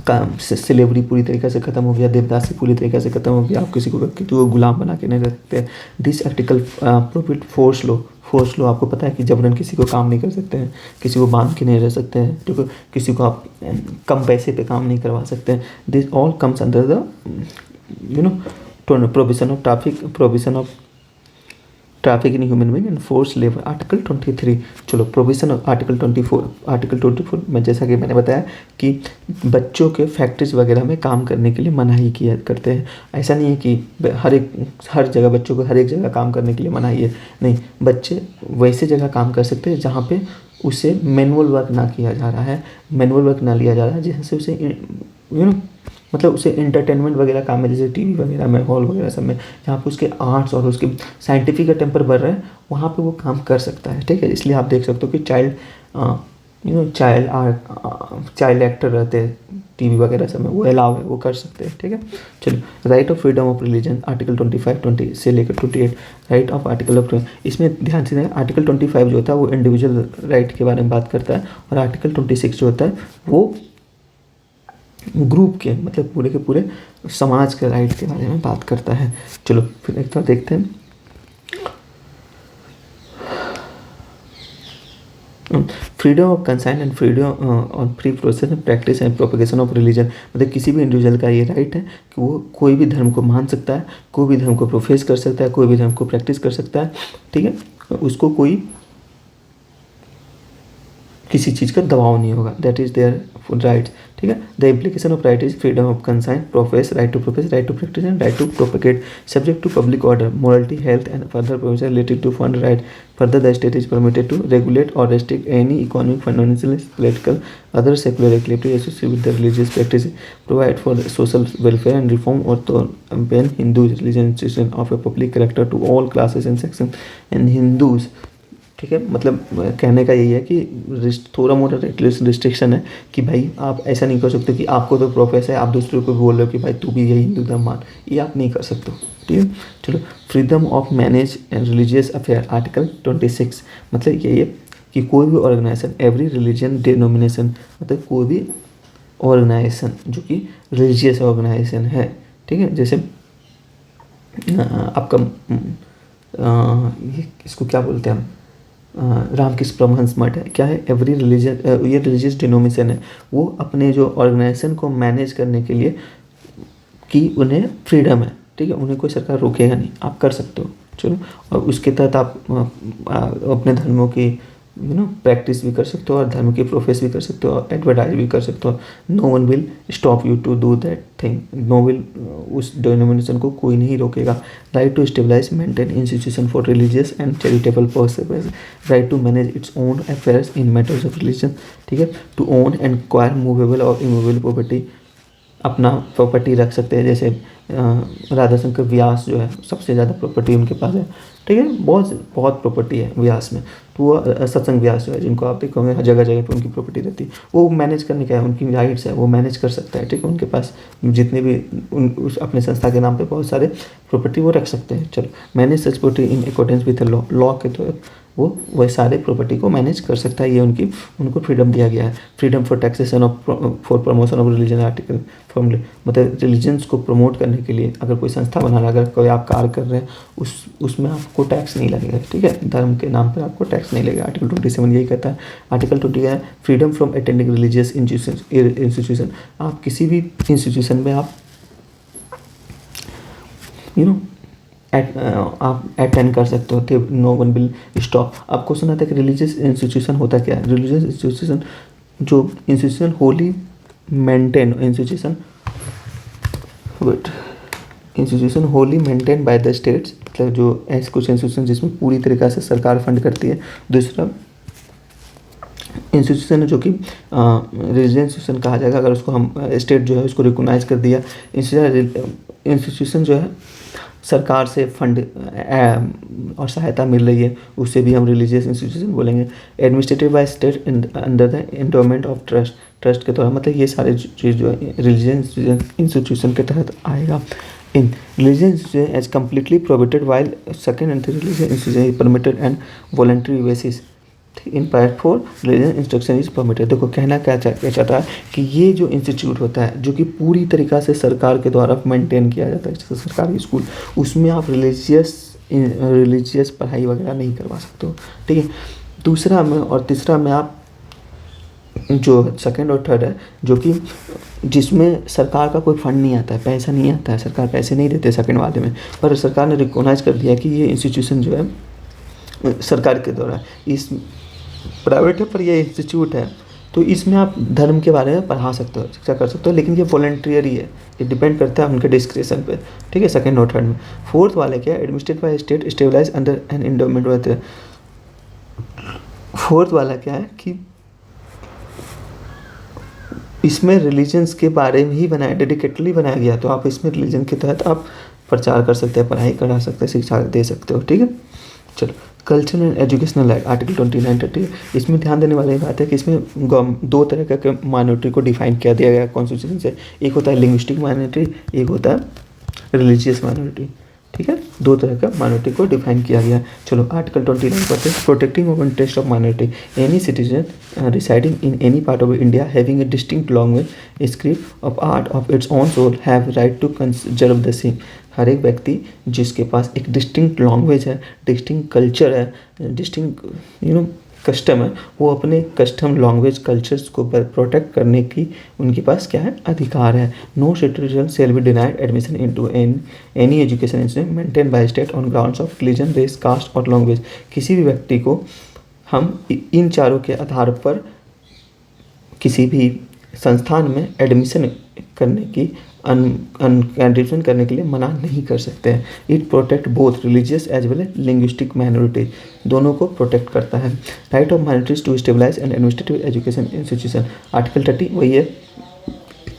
काम स्लेवरी पूरी तरीके से ख़त्म हो गया, देवदासी पूरी तरीके से ख़त्म हो गया, आप किसी को गुलाम बना के नहीं रखते। This article prohibit force law, आपको पता है कि जबरन किसी को काम नहीं कर सकते हैं, किसी को बांध के नहीं रह सकते हैं, ठीक है, किसी को आप कम पैसे पे काम नहीं करवा सकते हैं। This all comes under the provision of traffic, provision of traffic in human being and force labour article 23। चलो प्रोविजन ऑफ आर्टिकल 24। आर्टिकल 24 में जैसा कि मैंने बताया कि बच्चों के फैक्ट्रीज वगैरह में काम करने के लिए मनाही किया करते हैं। ऐसा नहीं है कि हर जगह बच्चों को हर एक जगह काम करने के लिए मनाही है, नहीं, बच्चे वैसे जगह काम कर सकते हैं जहाँ पे उसे मैनुअल वर्क ना किया जा रहा है, मैनुअल वर्क ना लिया जा रहा है, जिससे उसे मतलब उसे इंटरटेनमेंट वगैरह काम में, जैसे टीवी वगैरह में, हॉल वगैरह सब में, जहाँ पे उसके आर्ट्स और उसके साइंटिफिक का टेम्पर बढ़ रहा है, वहाँ पे वो काम कर सकता है। ठीक है, इसलिए आप देख सकते हो कि चाइल्ड एक्टर रहते हैं टीवी वगैरह सब में, वो अलाउ है, वो कर सकते हैं। ठीक है, चलो right of freedom of religion article 25 से लेकर 28, राइट ऑफ आर्टिकल ऑफ, इसमें ध्यान से आर्टिकल 25 जो होता है वो इंडिविजुअल राइट के बारे में बात करता है, और आर्टिकल 26 जो होता है वो ग्रुप के मतलब पूरे के पूरे समाज के राइट के बारे में बात करता है। चलो फिर एक बार देखते हैं। Freedom of consign and freedom on free process and practice and propagation of religion, मतलब किसी भी इंडिविजुअल का ये राइट है कि वो कोई भी धर्म को मान सकता है, कोई भी धर्म को प्रोफेस कर सकता है, कोई भी धर्म को प्रैक्टिस कर सकता है। ठीक है, उसको कोई किसी चीज़ का दबाव नहीं होगा, दैट इज़ देयर राइट्स। ठीक है, the implication of right is freedom of conscience, profess, right to profess, right to practise and right to propagate, subject to public order, morality, health and further provision related to fund right. Further, the state is permitted to regulate or restrict any economic, financial, political, other secular activity associated with the religious practice, provide for the social welfare and reform, or to ban Hindu religion institution of a public character to all classes and sections and Hindus। ठीक है, मतलब कहने का यही है कि थोड़ा मोटा रिस्ट्रिक्शन है कि भाई आप ऐसा नहीं कर सकते कि आपको तो प्रोफेस है, आप दूसरों को बोल रहे हो कि भाई तू भी यही हिंदू धर्म मान, ये आप नहीं कर सकते हो। ठीक है, चलो freedom of manage and religious affair article 26, मतलब ये कि कोई भी ऑर्गेनाइजेशन, एवरी रिलीजन डिनोमिनेशन, मतलब कोई भी ऑर्गेनाइजेशन जो कि रिलीजियस ऑर्गेनाइजेशन है, ठीक है, जैसे आपका ये इसको क्या बोलते हैं हम, रामकृष्ण परमहंस मठ है, क्या है, एवरी रिलीजन, ये रिलीजियस डिनोमिनेशन है, वो अपने जो ऑर्गेनाइजेशन को मैनेज करने के लिए कि उन्हें फ्रीडम है। ठीक है, उन्हें कोई सरकार रोकेगा नहीं, आप कर सकते हो। चलो, और उसके तहत आप अपने धर्मों की प्रैक्टिस भी कर सकते हो, और धर्म की प्रोफेस भी कर सकते हो, और एडवर्टाइज भी कर सकते हो। No one will stop you to do that thing, no will, उस डिनोमिनेशन को कोई नहीं रोकेगा। Right to stabilise maintain institution for religious and charitable purposes, right to manage its own affairs in matters of religion. ठीक है, to own and acquire movable और immovable property, अपना property रख सकते हैं, जैसे राधा शंकर व्यास जो है सबसे ज़्यादा प्रॉपर्टी उनके पास है। ठीक है, बहुत प्रॉपर्टी है व्यास में, तो वो सत्संग व्यास जो है, जिनको आप देखोगे जगह जगह पे उनकी प्रॉपर्टी रहती है, वो मैनेज करने का है, उनकी राइट्स है, वो मैनेज कर सकता है। ठीक है, उनके पास जितने भी उस अपने संस्था के नाम पे बहुत सारे प्रॉपर्टी वो रख सकते हैं। चलो, manage such property in accordance with law के तो वो सारे प्रॉपर्टी को मैनेज कर सकता है, ये उनको फ्रीडम दिया गया है। Freedom for taxation of for promotion of religion article formally, मतलब रिलीजन्स को प्रमोट करने के लिए अगर कोई संस्था बना रहा है, अगर कोई आप कार्य कर रहे हैं, उसमें आपको टैक्स नहीं लगेगा। ठीक है, धर्म के नाम पर आपको टैक्स नहीं लगेगा, आर्टिकल 27 यही कहता है। आर्टिकल 20 है freedom from attending religious institution, आप किसी भी इंस्टीट्यूशन में आप आप अटेंड कर सकते हो, नो वन विल स्टॉप। आपको सुना था कि रिलीजियस इंस्टीट्यूशन होता क्या है? रिलीजियस इंस्टीट्यूशन जो institution Holi maintain institution Holi maintain by the states, मतलब जो ऐसे कुछ इंस्टीट्यूशन जिसमें पूरी तरीक़ा से सरकार फंड करती है। दूसरा इंस्टीट्यूशन है जो कि रिलीजियस इंस्टीट्यूशन कहा जाएगा अगर उसको हम स्टेट जो है उसको रिकोगनाइज कर दिया। इंस्टीट्यूशन जो है सरकार से फंड और सहायता मिल रही है, उससे भी हम रिलीजियस इंस्टीट्यूशन बोलेंगे। Administrated by state under the endowment of trust के द्वारा, मतलब ये सारे चीज़ जो है रिलीजियस इंस्टीट्यूशन के तहत आएगा। In religious institution as completely prohibited while second and third religious institution permitted and voluntary basis in part 4 religious instruction is permitted. देखो कहना क्या चाहता है कि ये जो इंस्टीट्यूट होता है जो कि पूरी तरीक़ा से सरकार के द्वारा मेंटेन किया जाता है, जैसे सरकारी स्कूल, उसमें आप रिलीजियस पढ़ाई वगैरह नहीं करवा सकते हो। ठीक है, दूसरा में और तीसरा में आप जो सेकंड और थर्ड है जो कि जिसमें सरकार का कोई फंड नहीं आता है, पैसा नहीं आता है, सरकार पैसे नहीं देते सेकंड वाले में, पर सरकार ने रिकॉग्नाइज कर दिया कि ये इंस्टीट्यूशन जो है सरकार के द्वारा। इस प्राइवेट है पर ये इंस्टीट्यूट है, तो इसमें आप धर्म के बारे में पढ़ा सकते हो, शिक्षा कर सकते हो, लेकिन ये वॉलंटियरी है, ये डिपेंड करता है उनके डिस्क्रिप्शन पे, ठीक है, सेकंड और थर्ड में। फोर्थ वाले क्या है, administrated by state stabilise under an endowment होते हैं। फोर्थ वाला क्या है कि इसमें रिलीजन्स के बारे में ही बनाया, डेडिकेटली बनाया गया, तो आप इसमें रिलीजन के तहत आप प्रचार कर सकते हैं, पढ़ाई करा सकते हैं, शिक्षा दे सकते हो, ठीक है। चलो, cultural and educational right article 29-30, इसमें ध्यान देने वाली बात है कि इसमें दो तरह का माइनॉरिटी को डिफाइन किया दिया गया कॉन्स्टिट्यूशन से। एक होता है लिंग्विस्टिक माइनॉरिटी, एक होता है रिलीजियस माइनॉरिटी, ठीक है, दो तरह का माइनॉरिटी को डिफाइन किया गया है। चलो, आर्टिकल 29 पढ़ते हैं। Protecting of interest of minority, any citizen residing in any part of India having a distinct language script of art of its own shall have right to conserve the same. हर एक व्यक्ति जिसके पास एक distinct language है, distinct culture है, distinct custom है, वो अपने कस्टम लैंग्वेज कल्चर्स को प्रोटेक्ट करने की उनके पास क्या है, अधिकार है। No citizen shall be denied admission into any education institute maintain by state on grounds of religion, race, caste और लैंग्वेज। किसी भी व्यक्ति को हम इन चारों के आधार पर किसी भी संस्थान में एडमिशन करने की एडमिशन करने के लिए मना नहीं कर सकते हैं। It protect both religious as well as linguistic minority, दोनों को प्रोटेक्ट करता है। Right of minorities to stabilise and administrative education institution, article 30 वही है,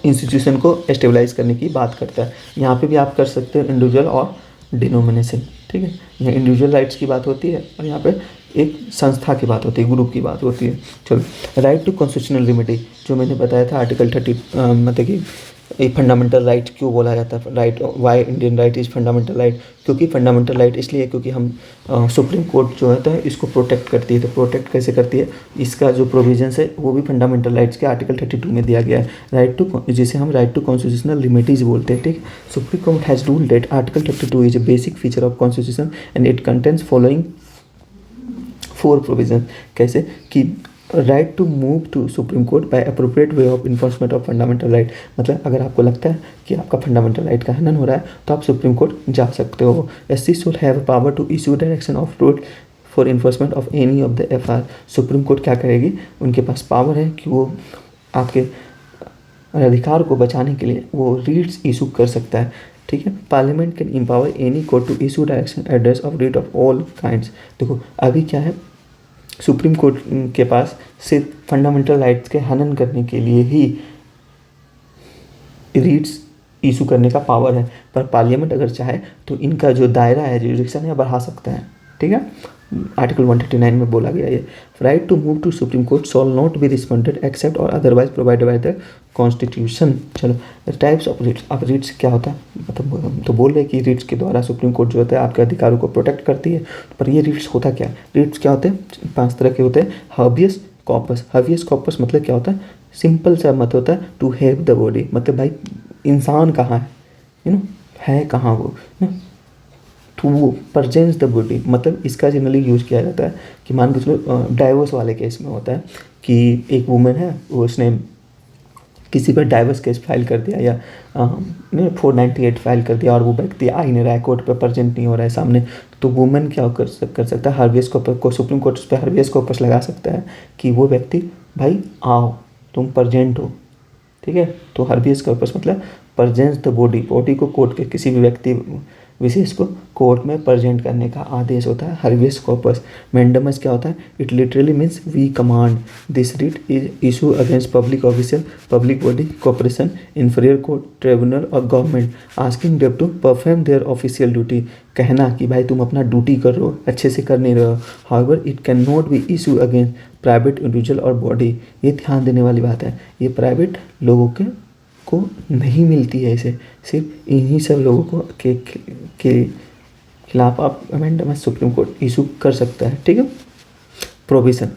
इंस्टीट्यूशन को स्टेबलाइज करने की बात करता है। यहाँ पे भी आप कर सकते हो इंडिविजुअल और डिनोमिनेशन, ठीक है। यहाँ इंडिविजुअल राइट्स की बात होती है और यहाँ पे एक संस्था की बात होती है, ग्रुप की बात होती है। चलो, राइट टू कॉन्स्टिट्यूशनल लिमिटी, जो मैंने बताया था आर्टिकल 30, मतलब कि एक फंडामेंटल राइट क्यों बोला जाता है, right why Indian right is fundamental right, क्योंकि फंडामेंटल राइट इसलिए क्योंकि हम सुप्रीम कोर्ट जो होता है इसको प्रोटेक्ट करती है। तो प्रोटेक्ट कैसे करती है, इसका जो प्रोविजंस है वो भी फंडामेंटल राइट्स के आर्टिकल 32 में दिया गया है। राइट टू, जिसे हम राइट टू कॉन्स्टिट्यूशनल लिमिटीज बोलते हैं, ठीक। Supreme Court has ruled that article 32 is a basic feature of constitution and it contains following 4 provision. कैसे कि right to move to Supreme Court by appropriate way of enforcement of fundamental right, मतलब अगर आपको लगता है कि आपका fundamental right का हनन हो रहा है तो आप सुप्रीम कोर्ट जा सकते हो। SC should have power to issue direction of writ for enforcement of any of the FR. Supreme Court क्या करेगी, उनके पास पावर है कि वो आपके अधिकार को बचाने के लिए वो रीट्स इशू कर सकता है, ठीक है। Parliament can empower any court to issue direction address of writ of all kinds. देखो अभी क्या है, सुप्रीम कोर्ट के पास सिर्फ फंडामेंटल राइट्स के हनन करने के लिए ही रीट्स इशू करने का पावर है, पर पार्लियामेंट अगर चाहे तो इनका जो दायरा है, जुरिडिक्शन है, बढ़ा सकता है, ठीक है। आर्टिकल 139 में बोला गया ये। Right to move to Supreme Court shall not be responded except or otherwise provided by the constitution. चलो, टाइप्स ऑफ रीट्स। अब रीट्स क्या होता है, मतलब हम तो बोल रहे हैं कि रीट्स के द्वारा सुप्रीम कोर्ट जो होता है आपके अधिकारों को प्रोटेक्ट करती है, पर ये रीट्स होता क्या है, रीट्स क्या होते हैं, 5 तरह के होते हैं। हर्बियस कॉर्पस, हर्बियस कॉर्पस मतलब क्या होता है, सिंपल सा मत होता है टू हैव द बॉडी, मतलब भाई इंसान कहाँ है, है कहाँ वो ना, तो वो परजेंस द बॉडी, मतलब इसका जनरली यूज़ किया जाता है कि मान के चलो डाइवोर्स वाले केस में होता है कि एक वुमेन है, उसने किसी पर डाइवोर्स केस फाइल कर दिया या 498 फाइल कर दिया और वो व्यक्ति आ ही नहीं रहा है, कोर्ट पे प्रेजेंट नहीं हो रहा है सामने, तो वुमेन क्या कर सकता है, हार्वियस कॉर्पस को, सुप्रीम कोर्ट उस पर हार्वियस कॉर्पस लगा सकता है कि वो व्यक्ति भाई आओ तुम प्रेजेंट हो, ठीक है। तो हार्वियस कॉर्पस मतलब प्रेजेंस द बॉडी, बॉडी को कोर्ट के किसी भी व्यक्ति विशेष को कोर्ट में प्रेजेंट करने का आदेश होता है हार्वियस कॉर्पस। मैंडेमस क्या होता है, it literally means we command this writ is issue against public official, public body, corporation, inferior court, tribunal or government asking them to perform their official duty. कहना कि भाई तुम अपना ड्यूटी कर रहे हो, अच्छे से कर नहीं रहे हो। However it can not B issue against private individual और बॉडी। ये ध्यान देने वाली बात है, ये प्राइवेट लोगों के को नहीं मिलती है, इसे सिर्फ इन्हीं सब लोगों को के खिलाफ आप अमेंडमेंट सुप्रीम कोर्ट इशू कर सकता है, ठीक है। प्रोविजन,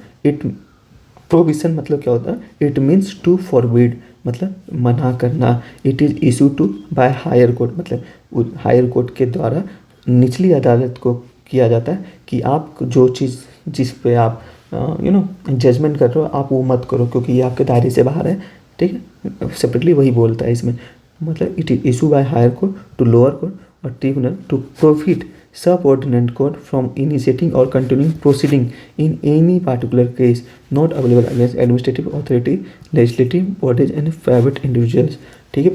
प्रोविजन मतलब क्या होता है, इट मीन्स टू फॉरबिड, मतलब मना करना। It is issue to by higher court, मतलब हायर कोर्ट के द्वारा निचली अदालत को किया जाता है कि आप जो चीज़ जिस पे आप जजमेंट कर रहे हो आप वो मत करो क्योंकि ये आपके दायरे से बाहर है, ठीक है। सेपरेटली वही बोलता है इसमें, मतलब it is issue by higher court to lower court or tribunal to prohibit subordinate court from initiating or continuing proceeding in any particular case not available against administrative authority, legislative bodies and private individuals। ठीक है,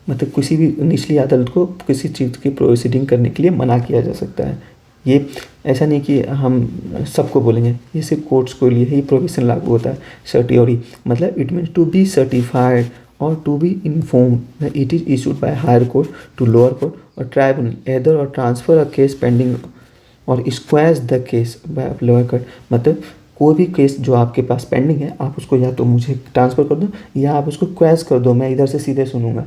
मतलब किसी भी निचली अदालत को किसी चीज़ की प्रोसीडिंग करने के लिए मना किया जा सकता है। ये ऐसा नहीं कि हम सबको बोलेंगे, ये सिर्फ कोर्ट्स को लिए ही प्रोविजन लागू होता है। सर्टियोरी मतलब it means to be certified or to be informed that it is issued by higher court to lower court or tribunal either or transfer a case pending or squash the case by lower court। मतलब कोई भी case जो आपके पास pending है आप उसको या तो मुझे ट्रांसफ़र कर दो या आप उसको क्वैश कर दो, मैं इधर से सीधे सुनूंगा।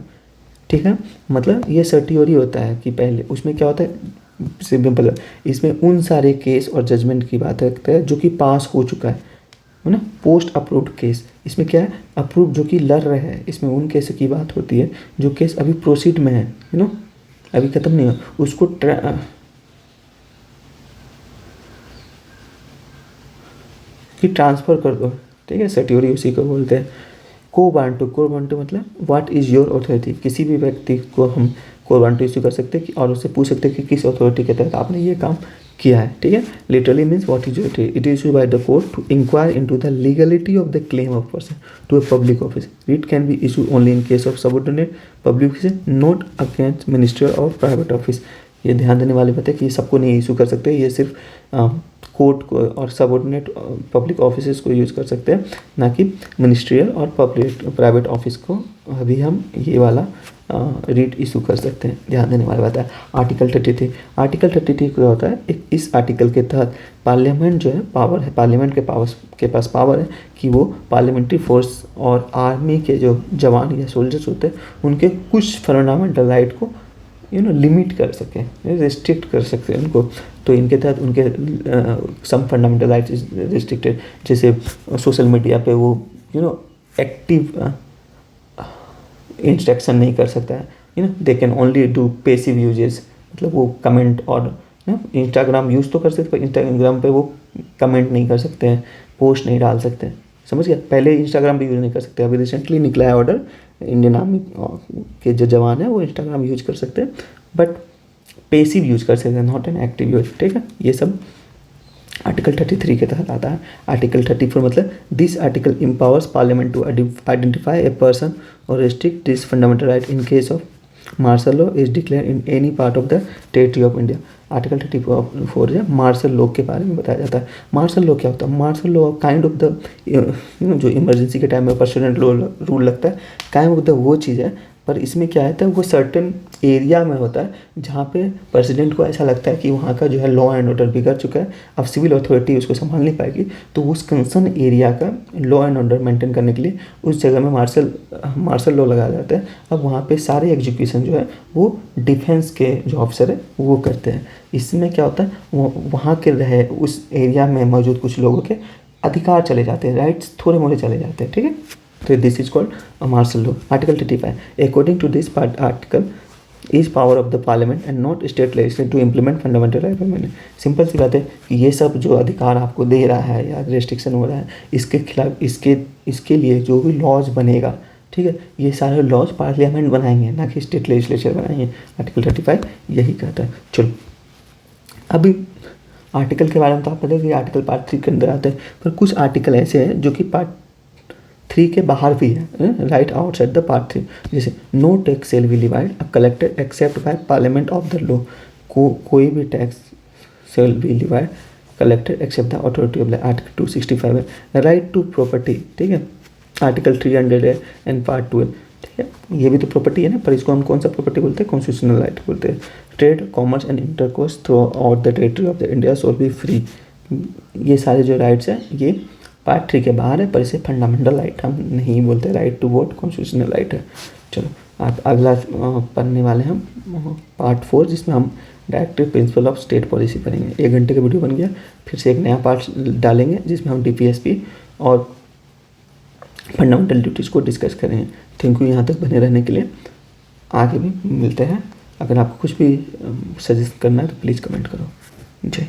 ठीक है, मतलब ये सर्टियोरी होता है कि पहले उसमें क्या होता है, सिंपल इसमें उन सारे केस और जजमेंट की बात करते हैं जो कि पास हो चुका है ना। पोस्ट अप्रूव्ड केस इसमें क्या है, अप्रूव जो कि लड़ रहे हैं, इसमें उन केस की बात होती है जो केस अभी प्रोसीड में है, अभी ख़त्म नहीं हुआ, उसको कि ट्रांसफ़र कर दो। ठीक है, सर्टियोरी उसी को बोलते हैं। को बांटो मतलब व्हाट इज़ योर अथॉरिटी, किसी भी व्यक्ति को हम को बांटो इश्यू कर सकते हैं और उससे पूछ सकते हैं कि किस अथॉरिटी के तहत आपने ये काम किया है। ठीक है, literally means what is your, it is by the court to enquire into the legality of the claim of person to a public office. It can be issue only in case of subordinate public office, not against ministerial और private office. ये ध्यान देने वाली बात है कि ये सबको नहीं इशू कर सकते, ये सिर्फ कोर्ट को और सबऑर्डिनेट पब्लिक ऑफिस को यूज़ कर सकते हैं, ना कि मिनिस्ट्रियल और पब्लिक प्राइवेट ऑफिस को अभी हम ये वाला रीट इशू कर सकते हैं। ध्यान देने वाली बात है। आर्टिकल 33 क्या होता है, इस आर्टिकल के तहत पार्लियामेंट जो है पावर है, पार्लियामेंट के पास पावर है कि वो पार्लियामेंट्री फोर्स और आर्मी के जो जवान या सोल्जर्स होते हैं उनके कुछ फंडामेंटल राइट को लिमिट कर सके, रिस्ट्रिक्ट कर सकते हैं उनको। तो इनके तहत उनके some fundamental rights is restricted, जैसे सोशल मीडिया पे वो एक्टिव इंस्ट्रक्शन नहीं कर सकता है, they can only do passive uses, मतलब वो कमेंट और इंस्टाग्राम यूज़ तो कर सकते पर इंस्टाग्राम पे वो कमेंट नहीं कर सकते हैं, पोस्ट नहीं डाल सकते हैं, समझ गया। पहले इंस्टाग्राम भी यूज़ नहीं कर सकते, अभी रिसेंटली निकला है ऑर्डर, इंडियन आर्मी के जो जवान है वो इंस्टाग्राम यूज कर सकते हैं बट पैसिव यूज कर सकते हैं, नॉट एन एक्टिव यूज। ठीक है, ये सब आर्टिकल 33 के तहत आता है। आर्टिकल 34 मतलब this article empowers parliament to identify a person or restrict this fundamental right in case of martial law is declare in any part of the territory of India. Article 34 है martial law के बारे में बताया जाता है। Martial law क्या होता है, martial law kind of the जो इमरजेंसी के टाइम में प्रेसिडेंट रूल लगता है, काइंड ऑफ द वो चीज़ है, पर इसमें क्या है वो सर्टेन एरिया में होता है जहाँ पे प्रेसिडेंट को ऐसा लगता है कि वहाँ का जो है लॉ एंड ऑर्डर बिगड़ चुका है, अब सिविल अथॉरिटी उसको संभाल नहीं पाएगी, तो उस कंसर्न एरिया का लॉ एंड ऑर्डर मेंटेन करने के लिए उस जगह में मार्शल लॉ लगाया जाता है। अब वहाँ पे सारे एग्जीक्यूशन जो है वो डिफेंस के जो ऑफिसर है वो करते हैं। इसमें क्या होता है वहाँ के रहे उस एरिया में मौजूद कुछ लोगों के अधिकार चले जाते हैं, राइट्स थोड़े मोड़े चले जाते हैं। ठीक है, तो this is called martial law. Article 35 according to this part article is power of the parliament and not state legislature to implement fundamental right. मैंने सिंपल सी बात है कि ये सब जो अधिकार आपको दे रहा है या रेस्ट्रिक्शन हो रहा है इसके खिलाफ इसके लिए जो भी लॉज बनेगा, ठीक है, ये सारे लॉज पार्लियामेंट बनाएंगे ना कि स्टेट लेजिस्लेचर बनाएंगे। आर्टिकल 35 यही कहता है। चलो अभी आर्टिकल के बारे में तो आप पता है कि आर्टिकल पार्ट 3 के अंदर आता है, पर कुछ आर्टिकल ऐसे हैं जो कि पार्ट 3 के बाहर भी है, राइट आउटसाइड द पार्ट 3। जैसे no tax shall be levied a collected except by parliament of the law, कोई भी tax shall be levied collected except the authority of the. Article 265 है राइट टू प्रॉपर्टी, ठीक है। Article 300 है and part 12, ठीक है, ये भी तो प्रॉपर्टी है ना, पर इसको हम कौन सा प्रॉपर्टी बोलते हैं, कॉन्स्टिट्यूशनल राइट बोलते हैं। Trade commerce and intercourse through out the territory of the India shawl B free. ये सारे जो राइट्स हैं ये पार्ट 3 के बाहर है, पर इसे फंडामेंटल राइट हम नहीं बोलते। Right to vote constitutional right है। चलो आप अगला पढ़ने वाले हम पार्ट 4, जिसमें हम directive principle of state policy पढ़ेंगे। 1 घंटे का वीडियो बन गया, फिर से एक नया पार्ट डालेंगे जिसमें हम DPSP और फंडामेंटल ड्यूटीज़ को डिस्कस करेंगे। थैंक यू यहाँ तक बने रहने के लिए। आगे भी मिलते हैं। अगर आपको कुछ भी सजेस्ट करना है तो प्लीज़ कमेंट करो। जय